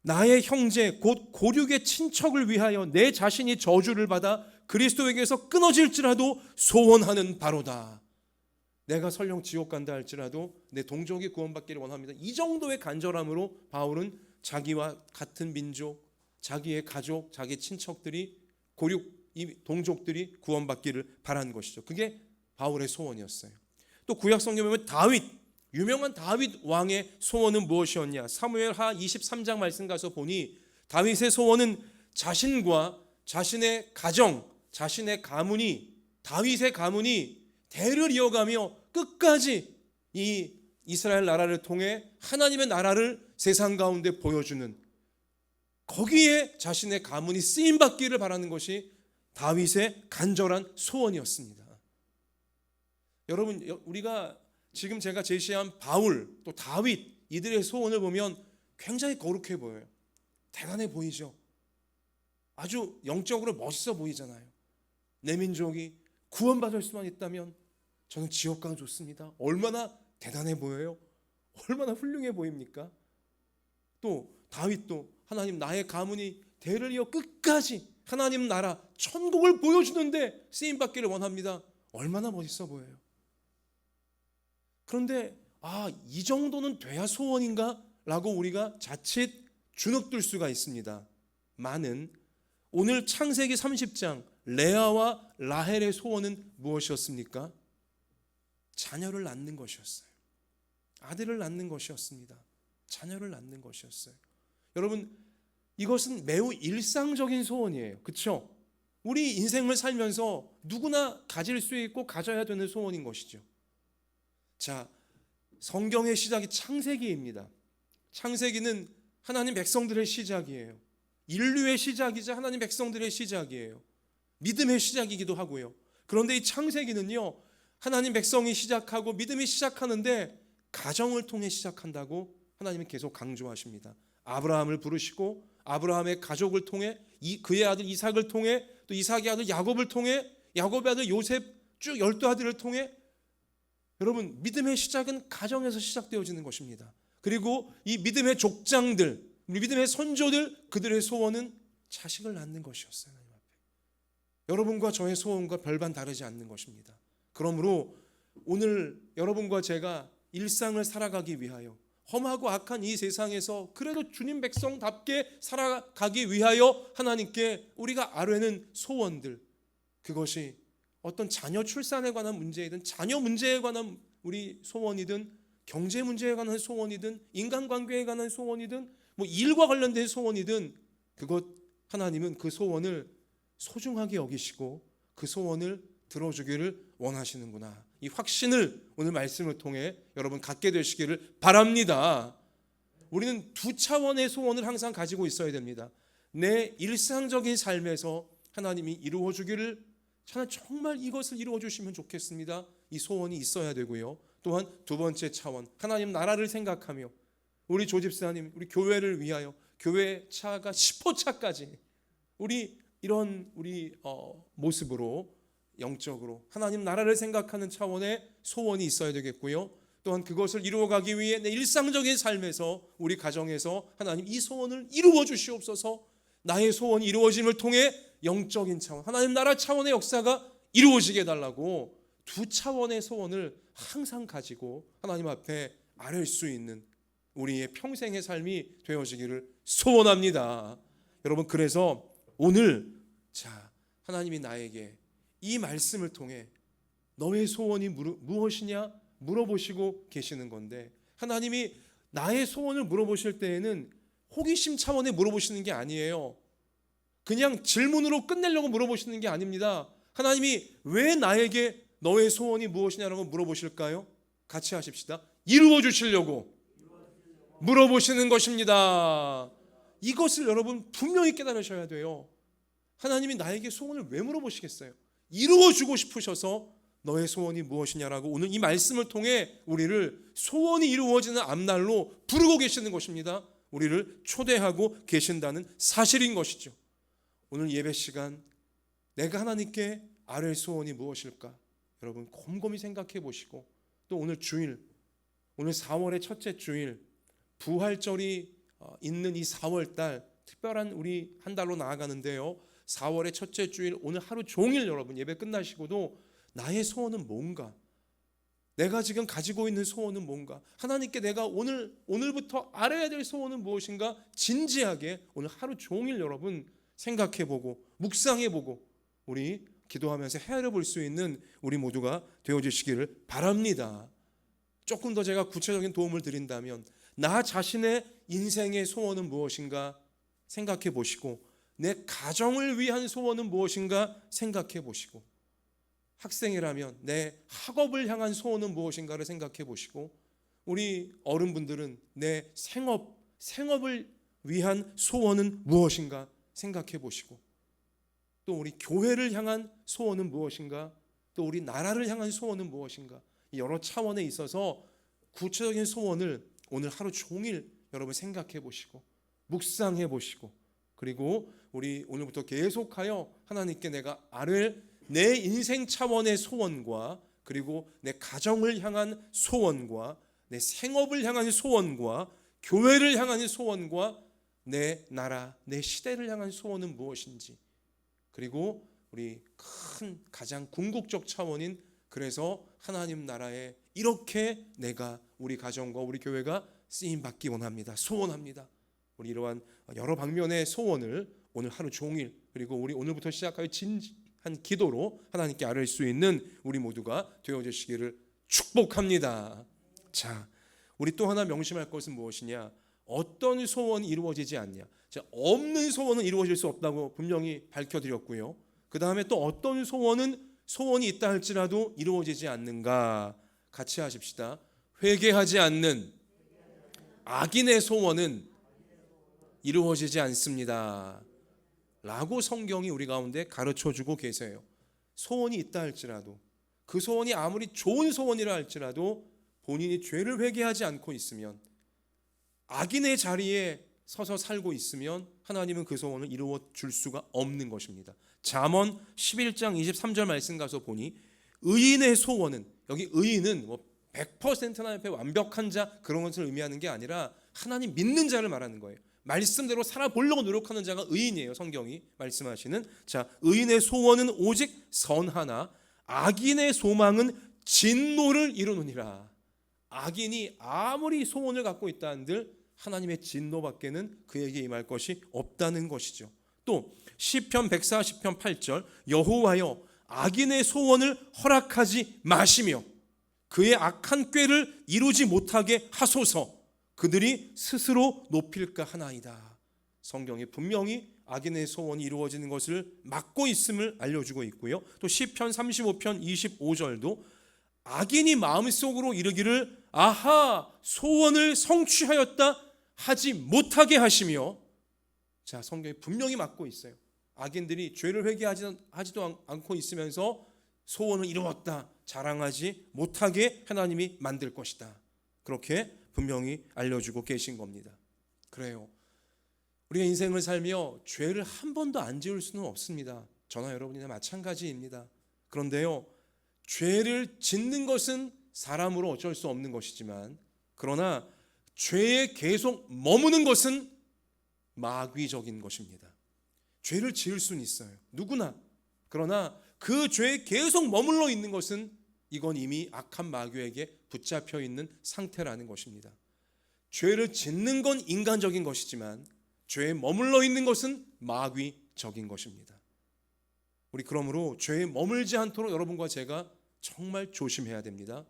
나의 형제 곧 고륙의 친척을 위하여 내 자신이 저주를 받아 그리스도에게서 끊어질지라도 소원하는 바로다. 내가 설령 지옥 간다 할지라도 내 동족이 구원받기를 원합니다. 이 정도의 간절함으로 바울은 자기와 같은 민족, 자기의 가족, 자기 친척들이 고륙 이 동족들이 구원받기를 바란 것이죠. 그게 바울의 소원이었어요. 또 구약 성경에 보면 다윗, 유명한 다윗 왕의 소원은 무엇이었냐? 사무엘하 23장 말씀 가서 보니 다윗의 소원은 자신과 자신의 가정, 자신의 가문이 다윗의 가문이 대를 이어가며 끝까지 이 이스라엘 나라를 통해 하나님의 나라를 세상 가운데 보여주는 거기에 자신의 가문이 쓰임받기를 바라는 것이 다윗의 간절한 소원이었습니다. 여러분, 우리가 지금 제가 제시한 바울 또 다윗 이들의 소원을 보면 굉장히 거룩해 보여요. 대단해 보이죠. 아주 영적으로 멋있어 보이잖아요. 내 민족이 구원받을 수만 있다면 저는 지옥 가도 좋습니다. 얼마나 대단해 보여요. 얼마나 훌륭해 보입니까? 또 다윗도 하나님, 나의 가문이 대를 이어 끝까지 하나님 나라 천국을 보여주는데 쓰임받기를 원합니다. 얼마나 멋있어 보여요. 그런데 이 정도는 돼야 소원인가? 라고 우리가 자칫 주눅들 수가 있습니다. 많은 오늘 창세기 30장 레아와 라헬의 소원은 무엇이었습니까? 자녀를 낳는 것이었어요. 아들을 낳는 것이었습니다. 자녀를 낳는 것이었어요. 여러분, 이것은 매우 일상적인 소원이에요. 그렇죠? 우리 인생을 살면서 누구나 가질 수 있고 가져야 되는 소원인 것이죠. 자, 성경의 시작이 창세기입니다. 창세기는 하나님 백성들의 시작이에요. 인류의 시작이자 하나님 백성들의 시작이에요. 믿음의 시작이기도 하고요. 그런데 이 창세기는요, 하나님 백성이 시작하고 믿음이 시작하는데 가정을 통해 시작한다고 하나님은 계속 강조하십니다. 아브라함을 부르시고 아브라함의 가족을 통해 그의 아들 이삭을 통해 또 이삭의 아들 야곱을 통해 야곱의 아들 요셉 쭉 12아들을 통해 여러분, 믿음의 시작은 가정에서 시작되어지는 것입니다. 그리고 이 믿음의 족장들, 믿음의 선조들, 그들의 소원은 자식을 낳는 것이었어요. 하나님 앞에. 여러분과 저의 소원과 별반 다르지 않는 것입니다. 그러므로 오늘 여러분과 제가 일상을 살아가기 위하여 험하고 악한 이 세상에서 그래도 주님 백성답게 살아가기 위하여 하나님께 우리가 아뢰는 소원들, 그것이 어떤 자녀 출산에 관한 문제이든 자녀 문제에 관한 우리 소원이든 경제 문제에 관한 소원이든 인간관계에 관한 소원이든 뭐 일과 관련된 소원이든 그것 하나님은 그 소원을 소중하게 여기시고 그 소원을 들어주기를 원하시는구나. 이 확신을 오늘 말씀을 통해 여러분 갖게 되시기를 바랍니다. 우리는 두 차원의 소원을 항상 가지고 있어야 됩니다. 내 일상적인 삶에서 하나님이 이루어 주기를, 저는 정말 이것을 이루어 주시면 좋겠습니다. 이 소원이 있어야 되고요. 또한 두 번째 차원, 하나님 나라를 생각하며 우리 조집사님, 우리 교회를 위하여 교회 차가 10호차까지 우리 이런 모습으로 영적으로 하나님 나라를 생각하는 차원의 소원이 있어야 되겠고요. 또한 그것을 이루어가기 위해 내 일상적인 삶에서 우리 가정에서 하나님 이 소원을 이루어 주시옵소서. 나의 소원이 이루어짐을 통해 영적인 차원, 하나님 나라 차원의 역사가 이루어지게 해달라고 두 차원의 소원을 항상 가지고 하나님 앞에 아뢰 수 있는 우리의 평생의 삶이 되어지기를 소원합니다. 여러분, 그래서 오늘 하나님이 나에게 이 말씀을 통해 너의 소원이 무엇이냐 물어보시고 계시는 건데, 하나님이 나의 소원을 물어보실 때에는 호기심 차원에 물어보시는 게 아니에요. 그냥 질문으로 끝내려고 물어보시는 게 아닙니다. 하나님이 왜 나에게 너의 소원이 무엇이냐라고 물어보실까요? 같이 하십시다. 이루어 주시려고 물어보시는 것입니다. 이것을 여러분 분명히 깨달으셔야 돼요. 하나님이 나에게 소원을 왜 물어보시겠어요? 이루어 주고 싶으셔서 너의 소원이 무엇이냐라고 오늘 이 말씀을 통해 우리를 소원이 이루어지는 앞날로 부르고 계시는 것입니다. 우리를 초대하고 계신다는 사실인 것이죠. 오늘 예배 시간 내가 하나님께 아뢰 소원이 무엇일까? 여러분 곰곰이 생각해 보시고, 또 오늘 주일, 오늘 4월의 첫째 주일, 부활절이 있는 이 4월달 특별한 우리 한 달로 나아가는데요. 4월의 첫째 주일 오늘 하루 종일 여러분 예배 끝나시고도 나의 소원은 뭔가? 내가 지금 가지고 있는 소원은 뭔가? 하나님께 내가 오늘부터 알아야 될 소원은 무엇인가? 진지하게 오늘 하루 종일 여러분 생각해보고 묵상해보고 우리 기도하면서 헤아려 볼 수 있는 우리 모두가 되어주시기를 바랍니다. 조금 더 제가 구체적인 도움을 드린다면 나 자신의 인생의 소원은 무엇인가 생각해 보시고, 내 가정을 위한 소원은 무엇인가 생각해 보시고, 학생이라면 내 학업을 향한 소원은 무엇인가를 생각해 보시고, 우리 어른분들은 내 생업을 위한 소원은 무엇인가 생각해 보시고, 또 우리 교회를 향한 소원은 무엇인가, 또 우리 나라를 향한 소원은 무엇인가, 여러 차원에 있어서 구체적인 소원을 오늘 하루 종일 여러분 생각해 보시고 묵상해 보시고, 그리고 우리 오늘부터 계속하여 하나님께 내가 아뢰 내 인생 차원의 소원과, 그리고 내 가정을 향한 소원과, 내 생업을 향한 소원과, 교회를 향한 소원과, 내 나라, 내 시대를 향한 소원은 무엇인지, 그리고 우리 큰 가장 궁극적 차원인, 그래서 하나님 나라에 이렇게 내가 우리 가정과 우리 교회가 쓰임 받기 원합니다. 소원합니다. 우리 이러한 여러 방면의 소원을 오늘 하루 종일, 그리고 우리 오늘부터 시작하여 진지한 기도로 하나님께 아뢰 수 있는 우리 모두가 되어주시기를 축복합니다. 자, 우리 또 하나 명심할 것은 무엇이냐? 어떤 소원이 이루어지지 않냐? 자, 없는 소원은 이루어질 수 없다고 분명히 밝혀드렸고요. 그 다음에 또 어떤 소원이 있다 할지라도 이루어지지 않는가? 같이 하십시다. 회개하지 않는 악인의 소원은 이루어지지 않습니다 라고 성경이 우리 가운데 가르쳐주고 계세요. 소원이 있다 할지라도, 그 소원이 아무리 좋은 소원이라 할지라도 본인이 죄를 회개하지 않고 있으면, 악인의 자리에 서서 살고 있으면 하나님은 그 소원을 이루어 줄 수가 없는 것입니다. 잠언 11장 23절 말씀 가서 보니, 의인의 소원은, 여기 의인은 100%나 옆에 완벽한 자 그런 것을 의미하는 게 아니라 하나님 믿는 자를 말하는 거예요. 말씀대로 살아보려고 노력하는 자가 의인이에요. 성경이 말씀하시는. 자, 의인의 소원은 오직 선하나 악인의 소망은 진노를 이루느니라. 악인이 아무리 소원을 갖고 있다 한들 하나님의 진노밖에는 그에게 임할 것이 없다는 것이죠. 또 시편 140편 8절 여호와여 악인의 소원을 허락하지 마시며 그의 악한 꾀를 이루지 못하게 하소서. 그들이 스스로 높일까 하나이다. 성경이 분명히 악인의 소원이 이루어지는 것을 막고 있음을 알려주고 있고요. 또 시편 35편 25절도 악인이 마음속으로 이르기를 아하 소원을 성취하였다 하지 못하게 하시며, 자 성경이 분명히 막고 있어요. 악인들이 죄를 회개하지도 않고 있으면서 소원을 이루었다 자랑하지 못하게 하나님이 만들 것이다. 그렇게 분명히 알려주고 계신 겁니다. 그래요. 우리가 인생을 살며 죄를 한 번도 안 지을 수는 없습니다. 저나 여러분이나 마찬가지입니다. 그런데요, 죄를 짓는 것은 사람으로 어쩔 수 없는 것이지만, 그러나 죄에 계속 머무는 것은 마귀적인 것입니다. 죄를 지을 수는 있어요. 누구나. 그러나 그 죄에 계속 머물러 있는 것은 이건 이미 악한 마귀에게 붙잡혀 있는 상태라는 것입니다. 죄를 짓는 건 인간적인 것이지만 죄에 머물러 있는 것은 마귀적인 것입니다. 우리 그러므로 죄에 머물지 않도록 여러분과 제가 정말 조심해야 됩니다.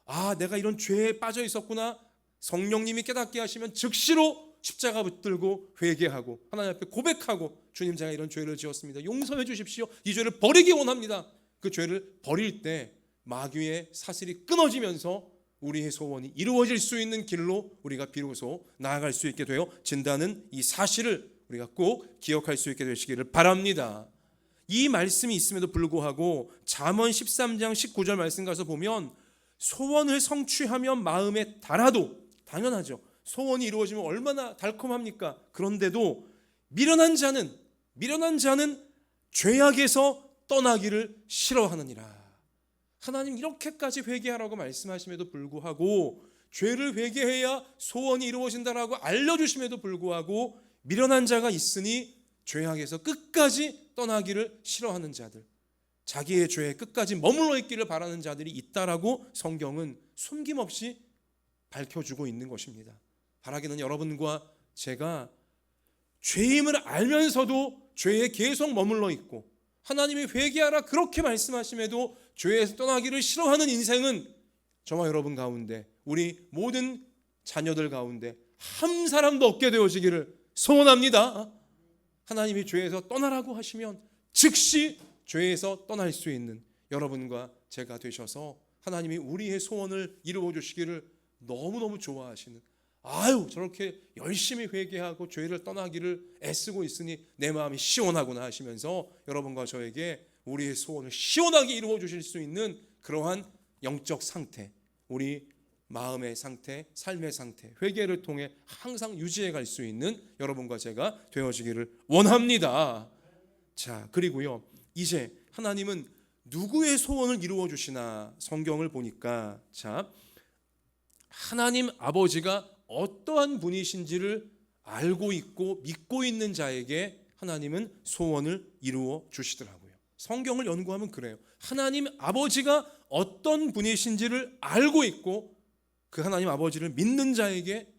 아, 내가 이런 죄에 빠져 있었구나. 성령님이 깨닫게 하시면 즉시로 십자가 붙들고 회개하고 하나님 앞에 고백하고, 주님 제가 이런 죄를 지었습니다. 용서해 주십시오. 이 죄를 버리기 원합니다. 그 죄를 버릴 때 마귀의 사슬이 끊어지면서 우리의 소원이 이루어질 수 있는 길로 우리가 비로소 나아갈 수 있게 되어진다는 이 사실을 우리가 꼭 기억할 수 있게 되시기를 바랍니다. 이 말씀이 있음에도 불구하고 잠언 13장 19절 말씀 가서 보면 소원을 성취하면 마음에 달아도, 당연하죠, 소원이 이루어지면 얼마나 달콤합니까? 그런데도 미련한 자는 죄악에서 떠나기를 싫어하느니라. 하나님 이렇게까지 회개하라고 말씀하심에도 불구하고, 죄를 회개해야 소원이 이루어진다라고 알려주심에도 불구하고 미련한 자가 있으니 죄악에서 끝까지 떠나기를 싫어하는 자들, 자기의 죄에 끝까지 머물러 있기를 바라는 자들이 있다라고 성경은 숨김없이 밝혀주고 있는 것입니다. 바라기는 여러분과 제가 죄임을 알면서도 죄에 계속 머물러 있고, 하나님이 회개하라 그렇게 말씀하심에도 죄에서 떠나기를 싫어하는 인생은 저와 여러분 가운데, 우리 모든 자녀들 가운데 한 사람도 없게 되어지기를 소원합니다. 하나님이 죄에서 떠나라고 하시면 즉시 죄에서 떠날 수 있는 여러분과 제가 되셔서 하나님이 우리의 소원을 이루어 주시기를 너무너무 좋아하시는, 아유 저렇게 열심히 회개하고 죄를 떠나기를 애쓰고 있으니 내 마음이 시원하구나 하시면서 여러분과 저에게 우리의 소원을 시원하게 이루어 주실 수 있는 그러한 영적 상태, 우리 마음의 상태, 삶의 상태, 회개를 통해 항상 유지해 갈 수 있는 여러분과 제가 되어지기를 원합니다. 자, 그리고요, 이제 하나님은 누구의 소원을 이루어 주시나 성경을 보니까, 자, 하나님 아버지가 어떠한 분이신지를 알고 있고 믿고 있는 자에게 하나님은 소원을 이루어 주시더라고요. 성경을 연구하면 그래요. 하나님 아버지가 어떤 분이신지를 알고 있고 그 하나님 아버지를 믿는 자에게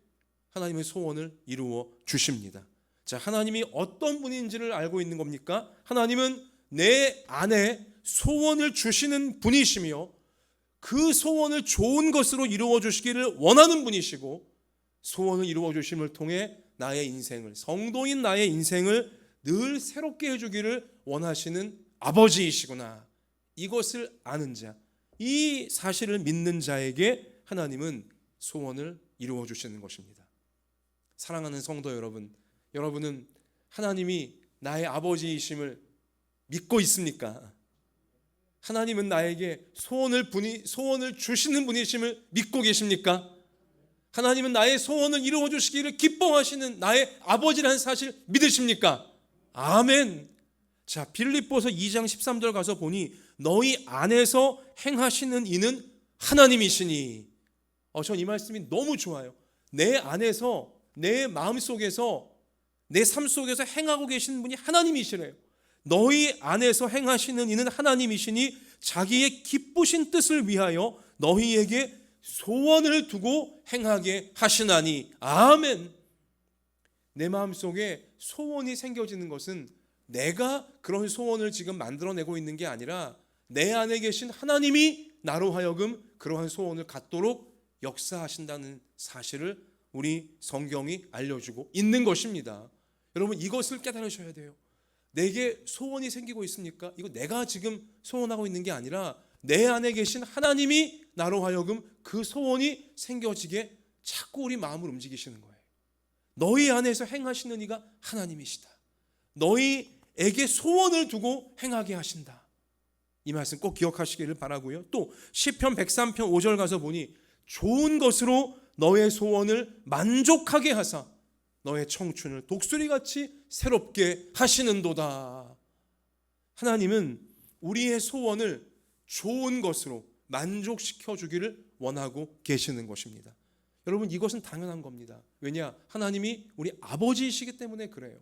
하나님의 소원을 이루어 주십니다. 자, 하나님이 어떤 분인지를 알고 있는 겁니까? 하나님은 내 안에 소원을 주시는 분이시며 그 소원을 좋은 것으로 이루어 주시기를 원하는 분이시고, 소원을 이루어 주심을 통해 나의 인생을, 성도인 나의 인생을 늘 새롭게 해주기를 원하시는 아버지이시구나. 이것을 아는 자, 이 사실을 믿는 자에게 하나님은 소원을 이루어 주시는 것입니다. 사랑하는 성도 여러분, 여러분은 하나님이 나의 아버지이심을 믿고 있습니까? 하나님은 나에게 소원을 주시는 분이심을 믿고 계십니까? 하나님은 나의 소원을 이루어 주시기를 기뻐하시는 나의 아버지라는 사실 믿으십니까? 아멘. 자, 빌립보서 2장 13절 가서 보니 너희 안에서 행하시는 이는 하나님이시니. 전 이 말씀이 너무 좋아요. 내 안에서, 내 마음속에서, 내 삶 속에서 행하고 계시는 분이 하나님이시래요. 너희 안에서 행하시는 이는 하나님이시니 자기의 기쁘신 뜻을 위하여 너희에게 소원을 두고 행하게 하시나니 아멘. 내 마음속에 소원이 생겨지는 것은 내가 그런 소원을 지금 만들어내고 있는 게 아니라 내 안에 계신 하나님이 나로 하여금 그러한 소원을 갖도록 역사하신다는 사실을 우리 성경이 알려주고 있는 것입니다. 여러분, 이것을 깨달으셔야 돼요. 내게 소원이 생기고 있습니까? 이거 내가 지금 소원하고 있는 게 아니라 내 안에 계신 하나님이 나로 하여금 그 소원이 생겨지게 자꾸 우리 마음을 움직이시는 거예요. 너희 안에서 행하시는 이가 하나님이시다. 너희에게 소원을 두고 행하게 하신다. 이 말씀 꼭 기억하시기를 바라고요. 또 시편 103편 5절 가서 보니 좋은 것으로 너의 소원을 만족하게 하사 너의 청춘을 독수리같이 새롭게 하시는도다. 하나님은 우리의 소원을 좋은 것으로 만족시켜 주기를 원하고 계시는 것입니다. 여러분, 이것은 당연한 겁니다. 왜냐? 하나님이 우리 아버지이시기 때문에 그래요.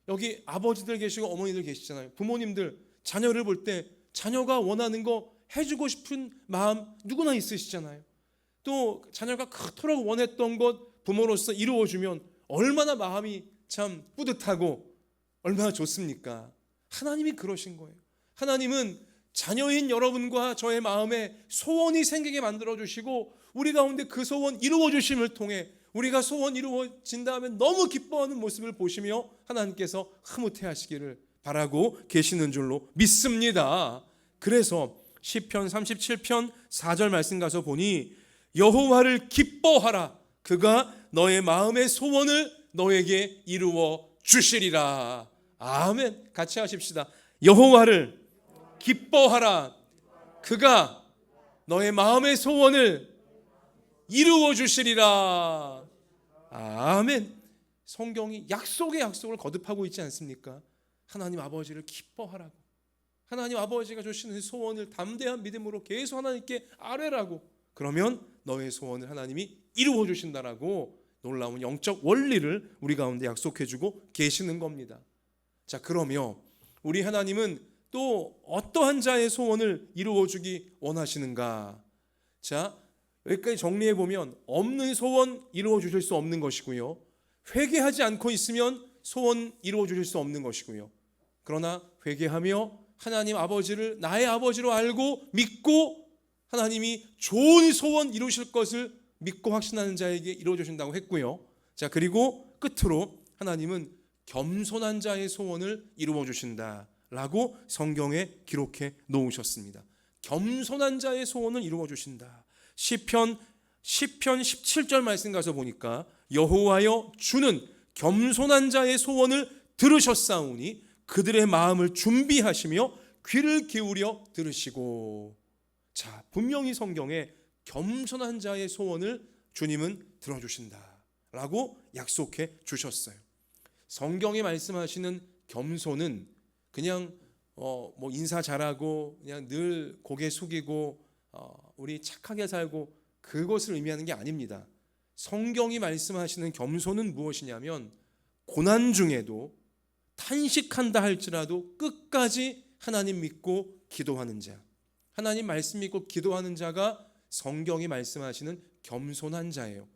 여기 아버지들 계시고 어머니들 계시잖아요. 부모님들 자녀를 볼 때 자녀가 원하는 거 해주고 싶은 마음 누구나 있으시잖아요. 또 자녀가 그토록 원했던 것 부모로서 이루어주면 얼마나 마음이 참 뿌듯하고 얼마나 좋습니까? 하나님이 그러신 거예요. 하나님은 자녀인 여러분과 저의 마음에 소원이 생기게 만들어주시고 우리 가운데 그 소원 이루어주심을 통해 우리가 소원 이루어진 다음에 너무 기뻐하는 모습을 보시며 하나님께서 흐뭇해하시기를 바라고 계시는 줄로 믿습니다. 그래서 시편 37편 4절 말씀 가서 보니 여호와를 기뻐하라. 그가 너의 마음의 소원을 너에게 이루어 주시리라. 아멘. 같이 하십시다. 여호와를 기뻐하라. 그가 너의 마음의 소원을 이루어 주시리라. 아멘. 성경이 약속의 약속을 거듭하고 있지 않습니까? 하나님 아버지를 기뻐하라고, 하나님 아버지가 주시는 소원을 담대한 믿음으로 계속 하나님께 아뢰라고, 그러면 너의 소원을 하나님이 이루어 주신다라고 놀라운 영적 원리를 우리 가운데 약속해 주고 계시는 겁니다. 자, 그러면 우리 하나님은 또 어떠한 자의 소원을 이루어 주기 원하시는가? 자, 여기까지 정리해 보면 없는 소원 이루어 주실 수 없는 것이고요, 회개하지 않고 있으면 소원 이루어 주실 수 없는 것이고요, 그러나 회개하며 하나님 아버지를 나의 아버지로 알고 믿고 하나님이 좋은 소원 이루실 것을 믿고 확신하는 자에게 이루어 주신다고 했고요. 자, 그리고 끝으로 하나님은 겸손한 자의 소원을 이루어 주신다라고 성경에 기록해 놓으셨습니다. 겸손한 자의 소원을 이루어 주신다. 시편 17절 말씀 가서 보니까 여호와여 주는 겸손한 자의 소원을 들으셨사오니 그들의 마음을 준비하시며 귀를 기울여 들으시고. 자, 분명히 성경에 겸손한 자의 소원을 주님은 들어주신다라고 약속해 주셨어요. 성경에 말씀하시는 겸손은 그냥 뭐 인사 잘하고 그냥 늘 고개 숙이고 우리 착하게 살고 그것을 의미하는 게 아닙니다. 성경이 말씀하시는 겸손은 무엇이냐면 고난 중에도 탄식한다 할지라도 끝까지 하나님 믿고 기도하는 자, 하나님 말씀 믿고 기도하는 자가 성경이 말씀하시는 겸손한 자예요.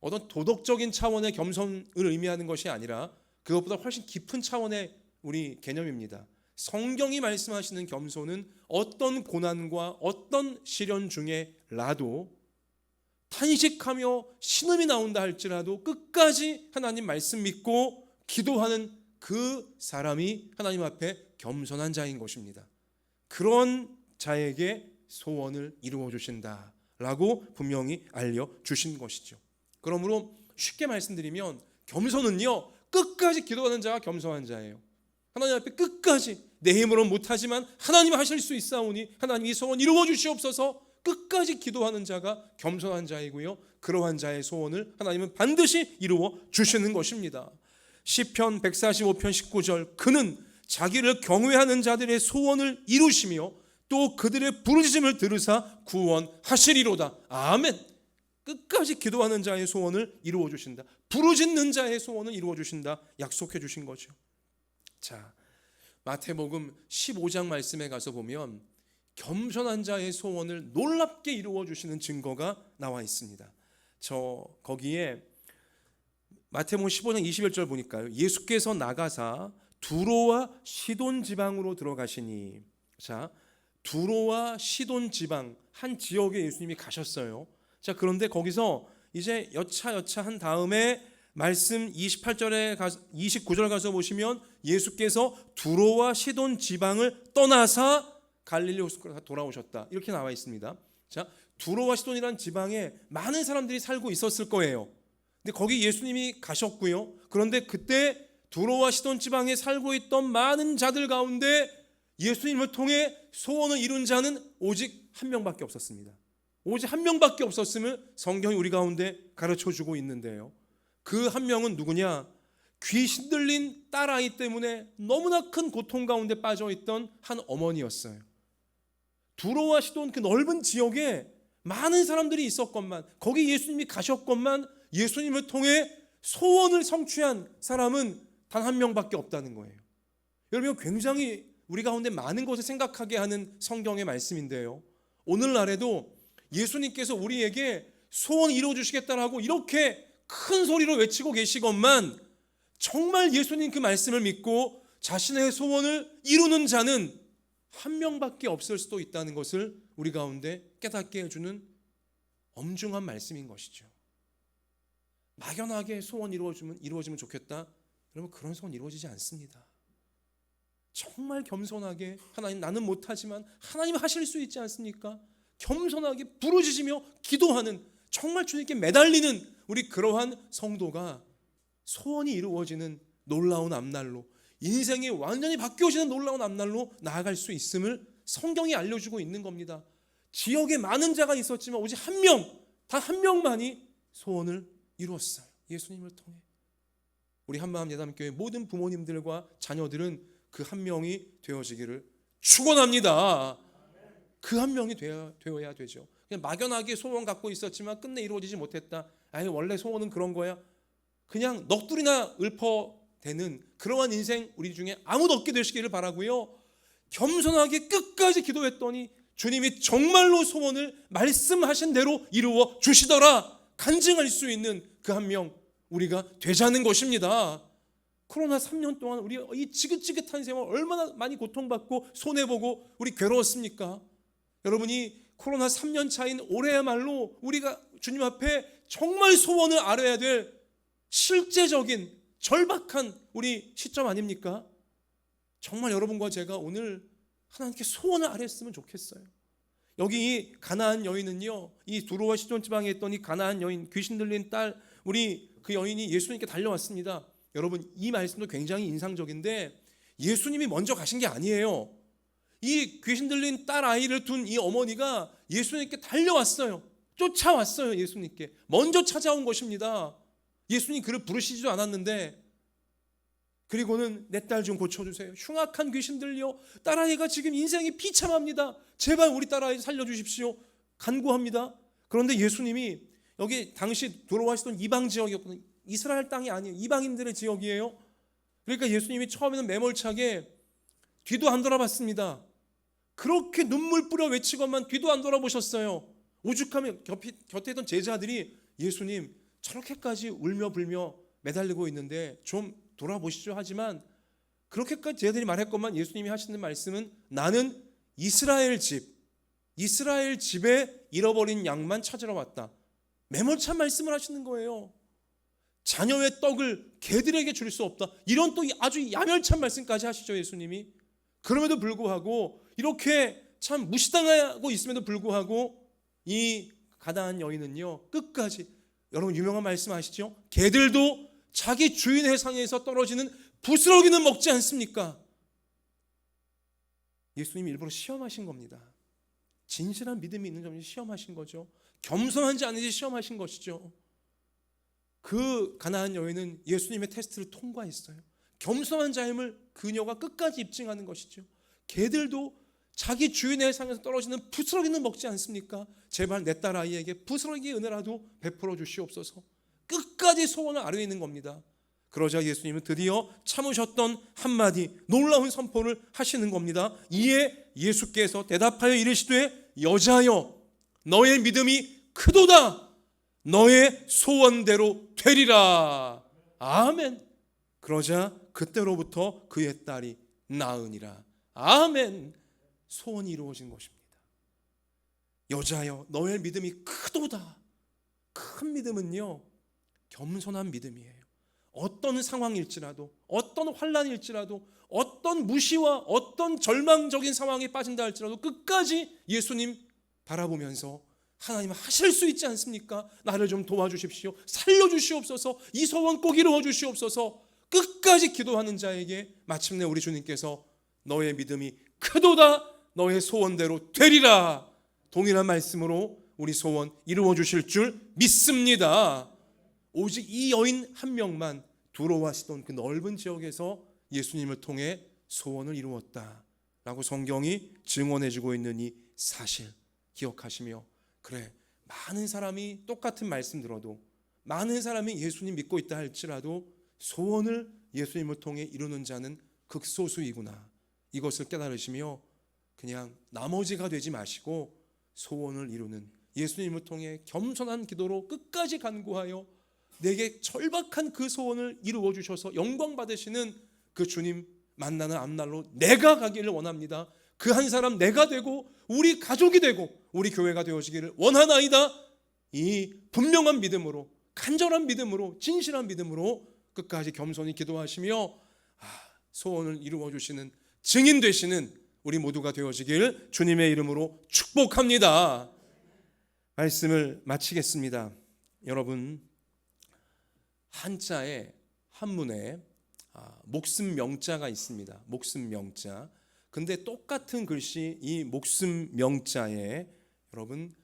어떤 도덕적인 차원의 겸손을 의미하는 것이 아니라 그것보다 훨씬 깊은 차원의 우리 개념입니다. 성경이 말씀하시는 겸손은 어떤 고난과 어떤 시련 중에라도 탄식하며 신음이 나온다 할지라도 끝까지 하나님 말씀 믿고 기도하는 그 사람이 하나님 앞에 겸손한 자인 것입니다. 그런 자에게 소원을 이루어 주신다라고 분명히 알려주신 것이죠. 그러므로 쉽게 말씀드리면 겸손은요, 끝까지 기도하는 자가 겸손한 자예요. 하나님 앞에 끝까지 내 힘으로는 못하지만 하나님 하실 수 있사오니 하나님 이 소원 이루어 주시옵소서 끝까지 기도하는 자가 겸손한 자이고요, 그러한 자의 소원을 하나님은 반드시 이루어 주시는 것입니다. 시편 145편 19절 그는 자기를 경외하는 자들의 소원을 이루시며 또 그들의 부르짖음을 들으사 구원하시리로다. 아멘. 끝까지 기도하는 자의 소원을 이루어 주신다. 부르짖는 자의 소원을 이루어 주신다. 약속해 주신 거죠. 자, 마태복음 15장 말씀에 가서 보면 겸손한 자의 소원을 놀랍게 이루어 주시는 증거가 나와 있습니다. 저 거기에 마태복음 15장 21절 보니까요. 예수께서 나가사 두로와 시돈 지방으로 들어가시니, 자, 두로와 시돈 지방 한 지역에 예수님이 가셨어요. 자, 그런데 거기서 이제 여차 한 다음에 말씀 29절 가서 보시면 예수께서 두로와 시돈 지방을 떠나사 갈릴리 호수로 돌아오셨다, 이렇게 나와 있습니다. 자, 두로와 시돈이라는 지방에 많은 사람들이 살고 있었을 거예요. 근데 거기 예수님이 가셨고요. 그런데 그때 두로와 시돈 지방에 살고 있던 많은 자들 가운데 예수님을 통해 소원을 이룬 자는 오직 한 명밖에 없었습니다. 오직 한 명밖에 없었음을 성경이 우리 가운데 가르쳐주고 있는데요. 그 한 명은 누구냐? 귀신 들린 딸아이 때문에 너무나 큰 고통 가운데 빠져있던 한 어머니였어요. 두로와 시돈 그 넓은 지역에 많은 사람들이 있었건만, 거기 예수님이 가셨건만 예수님을 통해 소원을 성취한 사람은 단 한 명밖에 없다는 거예요. 여러분, 굉장히 우리 가운데 많은 것을 생각하게 하는 성경의 말씀인데요. 오늘날에도 예수님께서 우리에게 소원 이루어 주시겠다라고 이렇게 큰 소리로 외치고 계시건만 정말 예수님 그 말씀을 믿고 자신의 소원을 이루는 자는 한 명밖에 없을 수도 있다는 것을 우리 가운데 깨닫게 해주는 엄중한 말씀인 것이죠. 막연하게 소원 이루어지면 좋겠다, 여러분, 그런 소원 이루어지지 않습니다. 정말 겸손하게, 하나님 나는 못하지만 하나님 하실 수 있지 않습니까? 겸손하게 부르짖으며 기도하는, 정말 주님께 매달리는 우리 그러한 성도가 소원이 이루어지는 놀라운 앞날로, 인생이 완전히 바뀌어지는 놀라운 앞날로 나아갈 수 있음을 성경이 알려주고 있는 겁니다. 지역에 많은 자가 있었지만 오직 한 명, 단 한 명만이 소원을 이루었어요. 예수님을 통해. 우리 한마음 예담교회 모든 부모님들과 자녀들은 그 한 명이 되어지기를 축원합니다. 그 한 명이 되어야 되죠. 그냥 막연하게 소원 갖고 있었지만 끝내 이루어지지 못했다, 아니 원래 소원은 그런 거야, 그냥 넋두리나 읊어대는 그러한 인생 우리 중에 아무도 없게 되시기를 바라고요. 겸손하게 끝까지 기도했더니 주님이 정말로 소원을 말씀하신 대로 이루어 주시더라, 간증할 수 있는 그 한 명 우리가 되자는 것입니다. 코로나 3년 동안 우리 이 지긋지긋한 생활 얼마나 많이 고통받고 손해보고 우리 괴로웠습니까? 여러분이 코로나 3년 차인 올해야말로 우리가 주님 앞에 정말 소원을 아뢰야 될 실제적인 절박한 우리 시점 아닙니까? 정말 여러분과 제가 오늘 하나님께 소원을 아뢰었으면 좋겠어요. 여기 이 가나안 여인은요, 이 두로와 시돈 지방에 있던 이 가나안 여인, 귀신 들린 딸, 우리 그 여인이 예수님께 달려왔습니다. 여러분, 이 말씀도 굉장히 인상적인데 예수님이 먼저 가신 게 아니에요. 이 귀신 들린 딸 아이를 둔 이 어머니가 예수님께 달려왔어요. 쫓아왔어요. 예수님께 먼저 찾아온 것입니다. 예수님 그를 부르시지도 않았는데, 그리고는 내 딸 좀 고쳐주세요. 흉악한 귀신 들려 딸아이가 지금 인생이 비참합니다. 제발 우리 딸아이 살려주십시오. 간구합니다. 그런데 예수님이 여기 당시 돌아와시던 이방 지역이었거든요. 이스라엘 땅이 아니에요. 이방인들의 지역이에요. 그러니까 예수님이 처음에는 매몰차게 뒤도 안 돌아봤습니다. 그렇게 눈물 뿌려 외치고만 뒤도 안 돌아보셨어요. 오죽하면 곁에 있던 제자들이 예수님 저렇게까지 울며 불며 매달리고 있는데 좀 돌아보시죠 하지만, 그렇게까지 제자들이 말했건만 예수님이 하시는 말씀은 나는 이스라엘 집에 잃어버린 양만 찾으러 왔다. 매몰찬 말씀을 하시는 거예요. 자녀의 떡을 개들에게 줄 수 없다, 이런 또 아주 야멸찬 말씀까지 하시죠 예수님이. 그럼에도 불구하고 이렇게 참 무시당하고 있음에도 불구하고 이 가나안 여인은요 끝까지, 여러분 유명한 말씀 아시죠? 개들도 자기 주인의 상에서 떨어지는 부스러기는 먹지 않습니까? 예수님이 일부러 시험하신 겁니다. 진실한 믿음이 있는 점을 시험하신 거죠. 겸손한지 아닌지 시험하신 것이죠. 그 가나안 여인은 예수님의 테스트를 통과했어요. 겸손한 자임을 그녀가 끝까지 입증하는 것이죠. 개들도 자기 주인의 상에서 떨어지는 부스러기는 먹지 않습니까? 제발 내 딸 아이에게 부스러기의 은혜라도 베풀어 주시옵소서. 끝까지 소원을 아뢰는 겁니다. 그러자 예수님은 드디어 참으셨던 한마디 놀라운 선포를 하시는 겁니다. 이에 예수께서 대답하여 이르시되 여자여 너의 믿음이 크도다. 너의 소원대로 되리라. 아멘. 그러자 그때로부터 그의 딸이 나으니라. 아멘. 소원이 이루어진 것입니다. 여자여 너의 믿음이 크도다. 큰 믿음은요 겸손한 믿음이에요. 어떤 상황일지라도, 어떤 환난일지라도, 어떤 무시와 어떤 절망적인 상황에 빠진다 할지라도 끝까지 예수님 바라보면서 하나님 하실 수 있지 않습니까? 나를 좀 도와주십시오. 살려주시옵소서. 이 소원 꼭 이루어주시옵소서. 끝까지 기도하는 자에게 마침내 우리 주님께서 너의 믿음이 크도다. 너의 소원대로 되리라. 동일한 말씀으로 우리 소원 이루어 주실 줄 믿습니다. 오직 이 여인 한 명만 두로와시돈 그 넓은 지역에서 예수님을 통해 소원을 이루었다라고 성경이 증언해주고 있는 이 사실 기억하시며, 그래 많은 사람이 똑같은 말씀 들어도, 많은 사람이 예수님 믿고 있다 할지라도 소원을 예수님을 통해 이루는 자는 극소수이구나, 이것을 깨달으시며 그냥 나머지가 되지 마시고 소원을 이루는 예수님을 통해 겸손한 기도로 끝까지 간구하여 내게 절박한 그 소원을 이루어 주셔서 영광 받으시는 그 주님 만나는 앞날로 내가 가기를 원합니다. 그 한 사람 내가 되고 우리 가족이 되고 우리 교회가 되어지기를 원하나이다. 이 분명한 믿음으로, 간절한 믿음으로, 진실한 믿음으로 끝까지 겸손히 기도하시며 소원을 이루어 주시는 증인 되시는 우리 모두가 되어지길 주님의 이름으로 축복합니다. 말씀을 마치겠습니다. 여러분, 한자에 한문에 목숨 명자가 있습니다. 목숨 명자. 근데 똑같은 글씨 이 목숨 명자에 여러분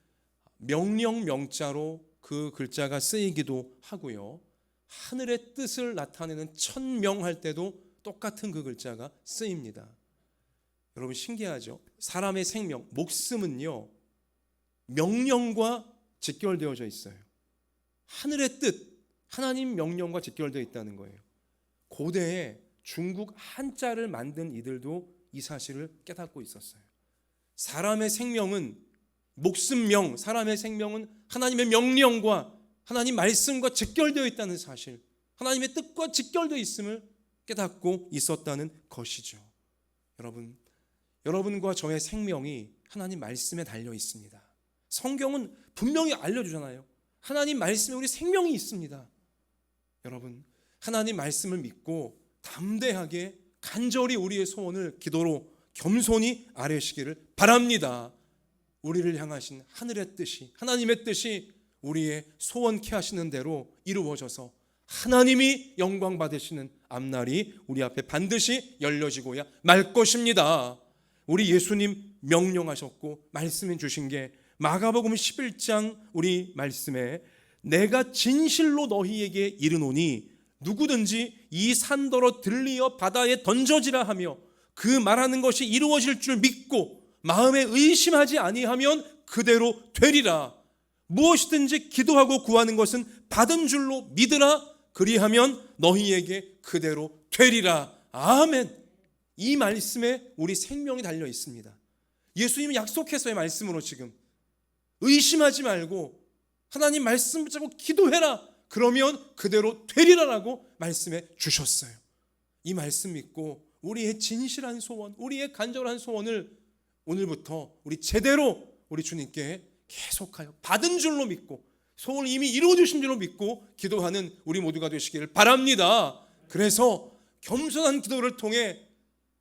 명령 명자로 그 글자가 쓰이기도 하고요. 하늘의 뜻을 나타내는 천명할 때도 똑같은 그 글자가 쓰입니다. 여러분 신기하죠? 사람의 생명, 목숨은요 명령과 직결되어져 있어요. 하늘의 뜻, 하나님 명령과 직결되어 있다는 거예요. 고대에 중국 한자를 만든 이들도 이 사실을 깨닫고 있었어요. 사람의 생명은 목숨명, 사람의 생명은 하나님의 명령과 하나님 말씀과 직결되어 있다는 사실, 하나님의 뜻과 직결되어 있음을 깨닫고 있었다는 것이죠. 여러분과 저의 생명이 하나님 말씀에 달려 있습니다. 성경은 분명히 알려주잖아요. 하나님 말씀에 우리 생명이 있습니다. 여러분, 하나님 말씀을 믿고 담대하게 간절히 우리의 소원을 기도로 겸손히 아뢰시기를 바랍니다. 우리를 향하신 하늘의 뜻이, 하나님의 뜻이 우리의 소원케 하시는 대로 이루어져서 하나님이 영광 받으시는 앞날이 우리 앞에 반드시 열려지고야 말 것입니다. 우리 예수님 명령하셨고 말씀해 주신 게 마가복음 11장 우리 말씀에 내가 진실로 너희에게 이르노니 누구든지 이 산더러 들리어 바다에 던져지라 하며 그 말하는 것이 이루어질 줄 믿고 마음에 의심하지 아니하면 그대로 되리라. 무엇이든지 기도하고 구하는 것은 받은 줄로 믿으라. 그리하면 너희에게 그대로 되리라. 아멘. 이 말씀에 우리 생명이 달려 있습니다. 예수님은 약속했어요. 말씀으로 지금 의심하지 말고 하나님 말씀 붙잡고 기도해라. 그러면 그대로 되리라라고 말씀해 주셨어요. 이 말씀 믿고 우리의 진실한 소원, 우리의 간절한 소원을 오늘부터 우리 제대로 우리 주님께 계속하여 받은 줄로 믿고 소원을 이미 이루어 주신 줄로 믿고 기도하는 우리 모두가 되시기를 바랍니다. 그래서 겸손한 기도를 통해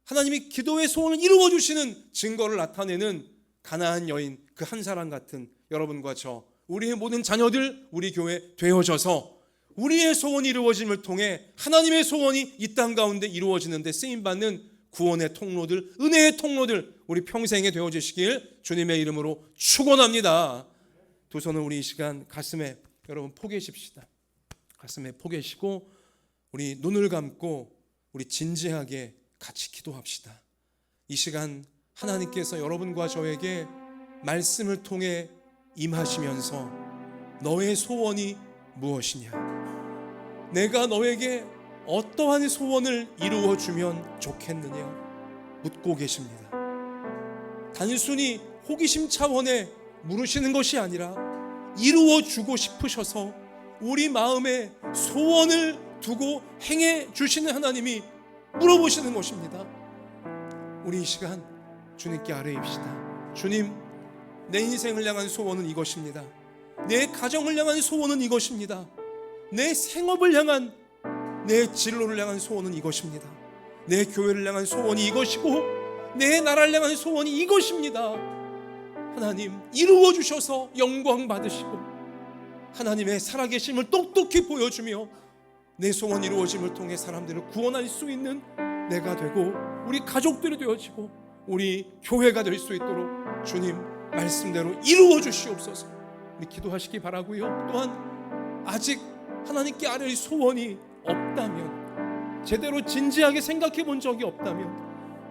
하나님이 기도의 소원을 이루어 주시는 증거를 나타내는 가나안 여인 그 한 사람 같은 여러분과 저 우리의 모든 자녀들 우리 교회 되어져서 우리의 소원이 이루어짐을 통해 하나님의 소원이 이 땅 가운데 이루어지는 데 쓰임받는 구원의 통로들, 은혜의 통로들 우리 평생에 되어지시길 주님의 이름으로 축원합니다. 두 손을 우리 이 시간 가슴에 여러분 포개십시다. 가슴에 포개시고 우리 눈을 감고 우리 진지하게 같이 기도합시다. 이 시간 하나님께서 여러분과 저에게 말씀을 통해 임하시면서 너의 소원이 무엇이냐, 내가 너에게 어떠한 소원을 이루어 주면 좋겠느냐 묻고 계십니다. 단순히 호기심 차원에 물으시는 것이 아니라 이루어 주고 싶으셔서 우리 마음에 소원을 두고 행해 주시는 하나님이 물어보시는 것입니다. 우리 이 시간 주님께 아뢰입시다. 주님, 내 인생을 향한 소원은 이것입니다. 내 가정을 향한 소원은 이것입니다. 내 생업을 향한, 내 진로를 향한 소원은 이것입니다. 내 교회를 향한 소원이 이것이고 내 나라를 향한 소원이 이것입니다. 하나님, 이루어 주셔서 영광 받으시고 하나님의 살아계심을 똑똑히 보여주며 내 소원 이루어짐을 통해 사람들을 구원할 수 있는 내가 되고 우리 가족들이 되어지고 우리 교회가 될 수 있도록 주님 말씀대로 이루어 주시옵소서. 우리 기도하시기 바라고요. 또한 아직 하나님께 아뢰의 소원이 없다면, 제대로 진지하게 생각해 본 적이 없다면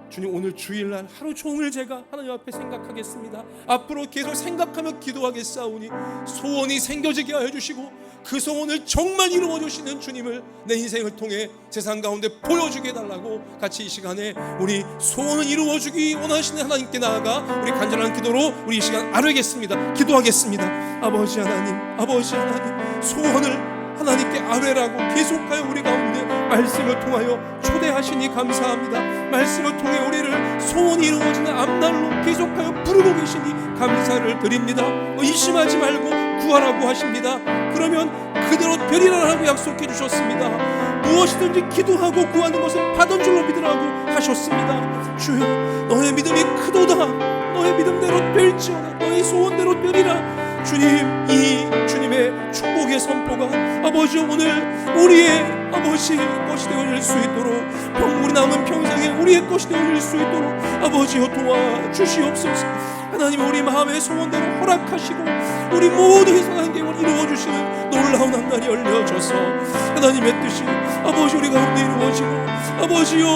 주님, 오늘 주일날 하루 종일 제가 하나님 앞에 생각하겠습니다. 앞으로 계속 생각하며 기도하겠사오니 소원이 생겨지게 하여 주시고 그 소원을 정말 이루어 주시는 주님을 내 인생을 통해 세상 가운데 보여주게 해달라고 같이 이 시간에 우리 소원을 이루어 주기 원하시는 하나님께 나아가 우리 간절한 기도로 우리 이 시간 아뢰겠습니다. 기도하겠습니다. 아버지 하나님, 아버지 하나님, 소원을 하나님께 아뢰라고 계속하여 우리 가운데 말씀을 통하여 초대하시니 감사합니다. 말씀을 통해 우리를 소원이 이루어지는 앞날로 계속하여 부르고 계시니 감사를 드립니다. 의심하지 말고 구하라고 하십니다. 그러면 그대로 되리라라고 약속해 주셨습니다. 무엇이든지 기도하고 구하는 것은 받은 줄로 믿으라고 하셨습니다. 주여, 너의 믿음이 크도다. 너의 믿음대로 될지어다. 너의 소원대로 되리라. 주님, 이 주님의 축복의 선포가 아버지 오늘 우리의 아버지 것이 되어질 수 있도록, 우리 남은 평생에 우리의 것이 되어질 수 있도록 아버지여 도와주시옵소서. 하나님, 우리 마음의 소원대로 허락하시고 우리 모두의 선한 계획을 이루어주시는 놀라운 한날이 열려져서 하나님의 뜻이 아버지 우리 가운데 이루어지고 아버지여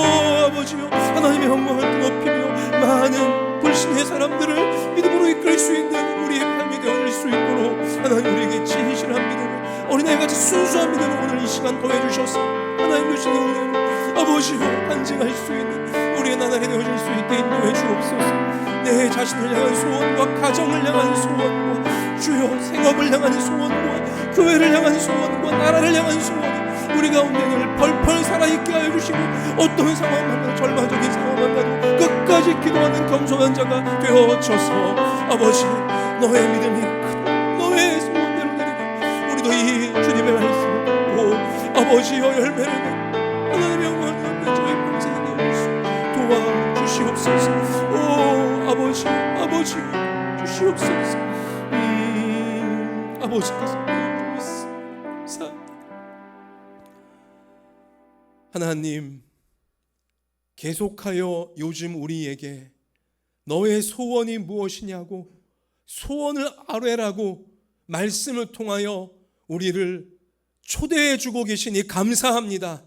하나님의 영광을 높이며 많은 불신의 사람들을 믿음으로 이끌 수 있는 우리의 삶이 되어질 수 있도록 하나님 우리에게 진실한 믿음을, 어린아이같이 순수한 믿음을 오늘 이 시간 더해주셔서 하나님 주시는 은혜로 아버지여 간증할 수 있는 우리의 나날이 되어질 수 있게 인도해 주옵소서. 내 자신을 향한 소원과 가정을 향한 소원과 주여 생업을 향한 소원과 교회를 향한 소원과 나라를 향한 소원이 우리 가운데 늘 펄펄 살아있게 하여 주시고 어떤 상황 만나도 절망적인 상황 만나도 끝까지 기도하는 겸손한 자가 되어져서 아버지 너의 믿음이 큰 너의 소원대로 되리라. 우리도 이 주님의 말씀을 듣고 아버지여 열매를 내 하나님의 영광을 받는 저의 평생에 내올 수 도와주시옵소서. 오 아버지 주시옵소서. 아버지께서 하나님, 계속하여 요즘 우리에게 너의 소원이 무엇이냐고 소원을 아뢰라고 말씀을 통하여 우리를 초대해 주고 계시니 감사합니다.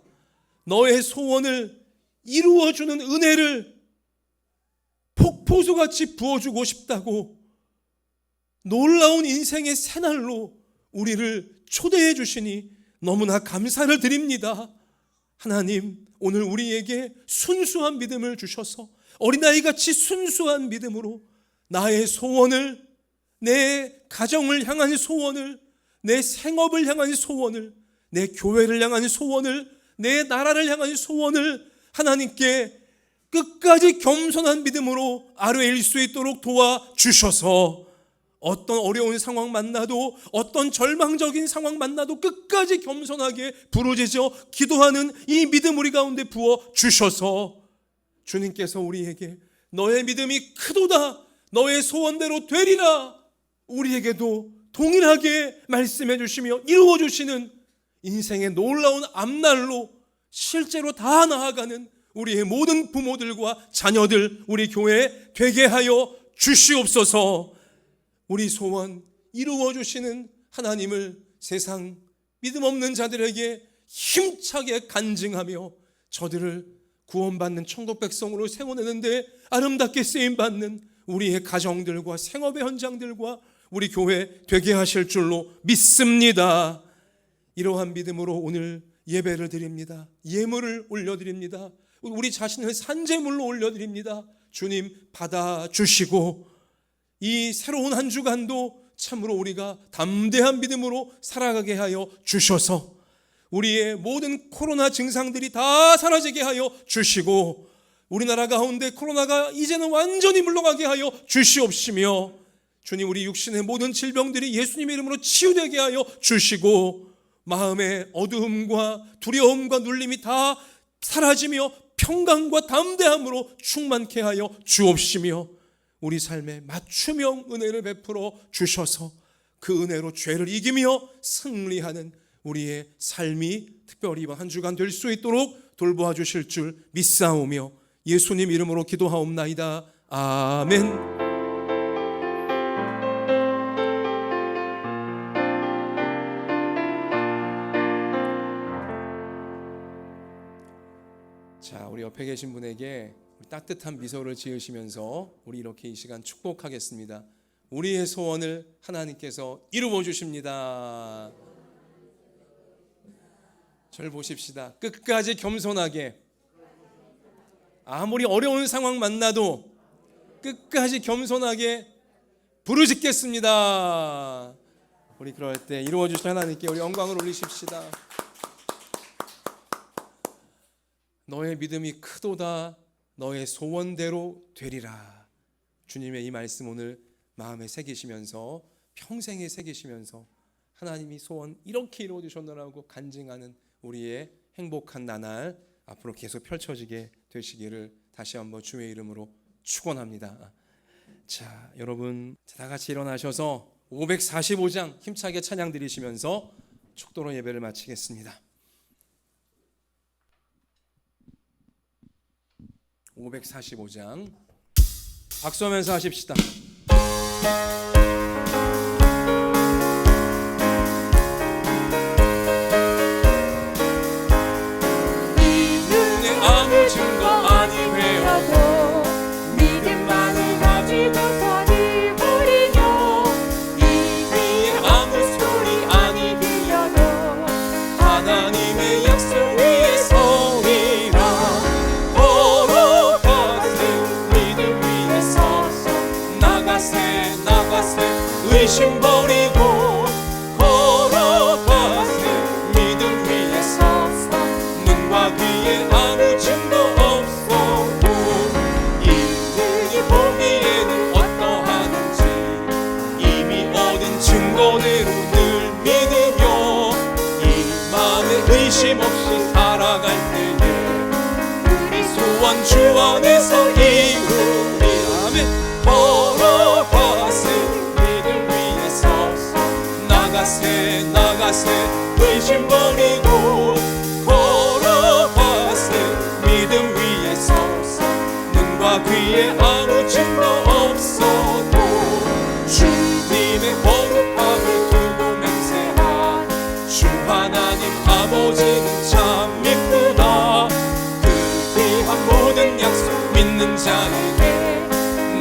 너의 소원을 이루어주는 은혜를 폭포수같이 부어주고 싶다고 놀라운 인생의 새날로 우리를 초대해 주시니 너무나 감사를 드립니다. 하나님, 오늘 우리에게 순수한 믿음을 주셔서 어린아이같이 순수한 믿음으로 나의 소원을, 내 가정을 향한 소원을, 내 생업을 향한 소원을, 내 교회를 향한 소원을, 내 나라를 향한 소원을 하나님께 끝까지 겸손한 믿음으로 아뢰일 수 있도록 도와주셔서 어떤 어려운 상황 만나도, 어떤 절망적인 상황 만나도 끝까지 겸손하게 부르짖어 기도하는 이 믿음 우리 가운데 부어주셔서 주님께서 우리에게 너의 믿음이 크도다, 너의 소원대로 되리라, 우리에게도 동일하게 말씀해 주시며 이루어 주시는 인생의 놀라운 앞날로 실제로 다 나아가는 우리의 모든 부모들과 자녀들, 우리 교회에 되게 하여 주시옵소서. 우리 소원 이루어 주시는 하나님을 세상 믿음 없는 자들에게 힘차게 간증하며 저들을 구원받는 천국 백성으로 세워내는데 아름답게 쓰임받는 우리의 가정들과 생업의 현장들과 우리 교회 되게 하실 줄로 믿습니다. 이러한 믿음으로 오늘 예배를 드립니다. 예물을 올려드립니다. 우리 자신을 산제물로 올려드립니다. 주님 받아주시고 이 새로운 한 주간도 참으로 우리가 담대한 믿음으로 살아가게 하여 주셔서 우리의 모든 코로나 증상들이 다 사라지게 하여 주시고 우리나라 가운데 코로나가 이제는 완전히 물러가게 하여 주시옵시며 주님 우리 육신의 모든 질병들이 예수님의 이름으로 치유되게 하여 주시고 마음의 어두움과 두려움과 눌림이 다 사라지며 평강과 담대함으로 충만케 하여 주옵시며 우리 삶에 맞춤형 은혜를 베풀어 주셔서 그 은혜로 죄를 이기며 승리하는 우리의 삶이 특별히 이번 한 주간 될 수 있도록 돌보아 주실 줄 믿사오며 예수님 이름으로 기도하옵나이다. 아멘. 자, 우리 옆에 계신 분에게 따뜻한 미소를 지으시면서 우리 이렇게 이 시간 축복하겠습니다. 우리의 소원을 하나님께서 이루어 주십니다. 절 보십시다. 끝까지 겸손하게 아무리 어려운 상황 만나도 끝까지 겸손하게 부르짖겠습니다. 우리 그럴 때 이루어 주신 하나님께 우리 영광을 올리십시다. 너의 믿음이 크도다 너의 소원대로 되리라. 주님의 이 말씀 오늘 마음에 새기시면서 평생에 새기시면서 하나님이 소원 이렇게 이루어 주셨노라고 간증하는 우리의 행복한 나날 앞으로 계속 펼쳐지게 되시기를 다시 한번 주의 이름으로 축원합니다. 자, 여러분 다 같이 일어나셔서 545장 힘차게 찬양 드리시면서 축도로 예배를 마치겠습니다. 545장 박수하면서 하십시다. 믿음의 아무 증거 아니 되어도 믿음만을 가지고서 니 버리며 이기의 아무 소리 아니 들려도 하나님의 약속 위에 서리라. 의심 버리고 걸어가세. 믿음 위에 서서 눈과 귀에 아무 증거 없어도 이들이 보기에는 어떠하는지 이미 얻은 증거대로 늘 믿으며 이 마음에 의심 없이 살아갈 때에 우리 소원 주 안에서 이루리. 아멘. 나가세 의심 버리고 걸어가세. 믿음 위에 서서 눈과 귀에 아무 증거 없어도 주님의 거룩함을 두고 맹세한 주 하나님 아버지는 참 이쁘다. 그 귀한 모든 약속 믿는 자에게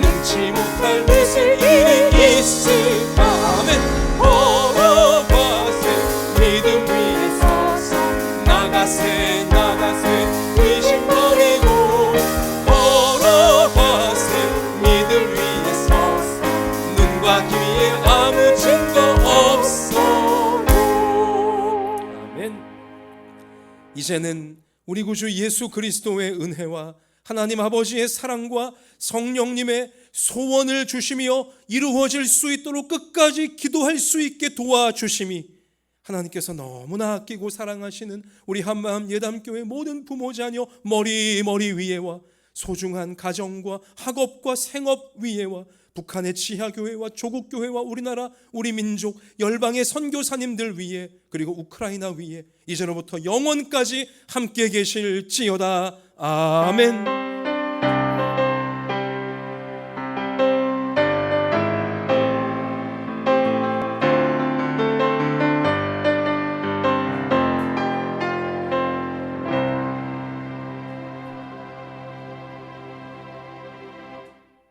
능치 못할 무슨 일이 있을까. 아멘. 믿음 위에 서서 나가세 의심 버리고 걸어가세. 믿음 위에 서서 눈과 귀에 아무 증거 없어도. 아멘. 이제는 우리 구주 예수 그리스도의 은혜와 하나님 아버지의 사랑과 성령님의 소원을 주시며 이루어질 수 있도록 끝까지 기도할 수 있게 도와주심이 하나님께서 너무나 아끼고 사랑하시는 우리 한마음 예담교회 모든 부모 자녀 머리 위에와 소중한 가정과 학업과 생업 위에와 북한의 지하교회와 조국교회와 우리나라 우리 민족 열방의 선교사님들 위에 그리고 우크라이나 위에 이제로부터 영원까지 함께 계실지어다. 아멘.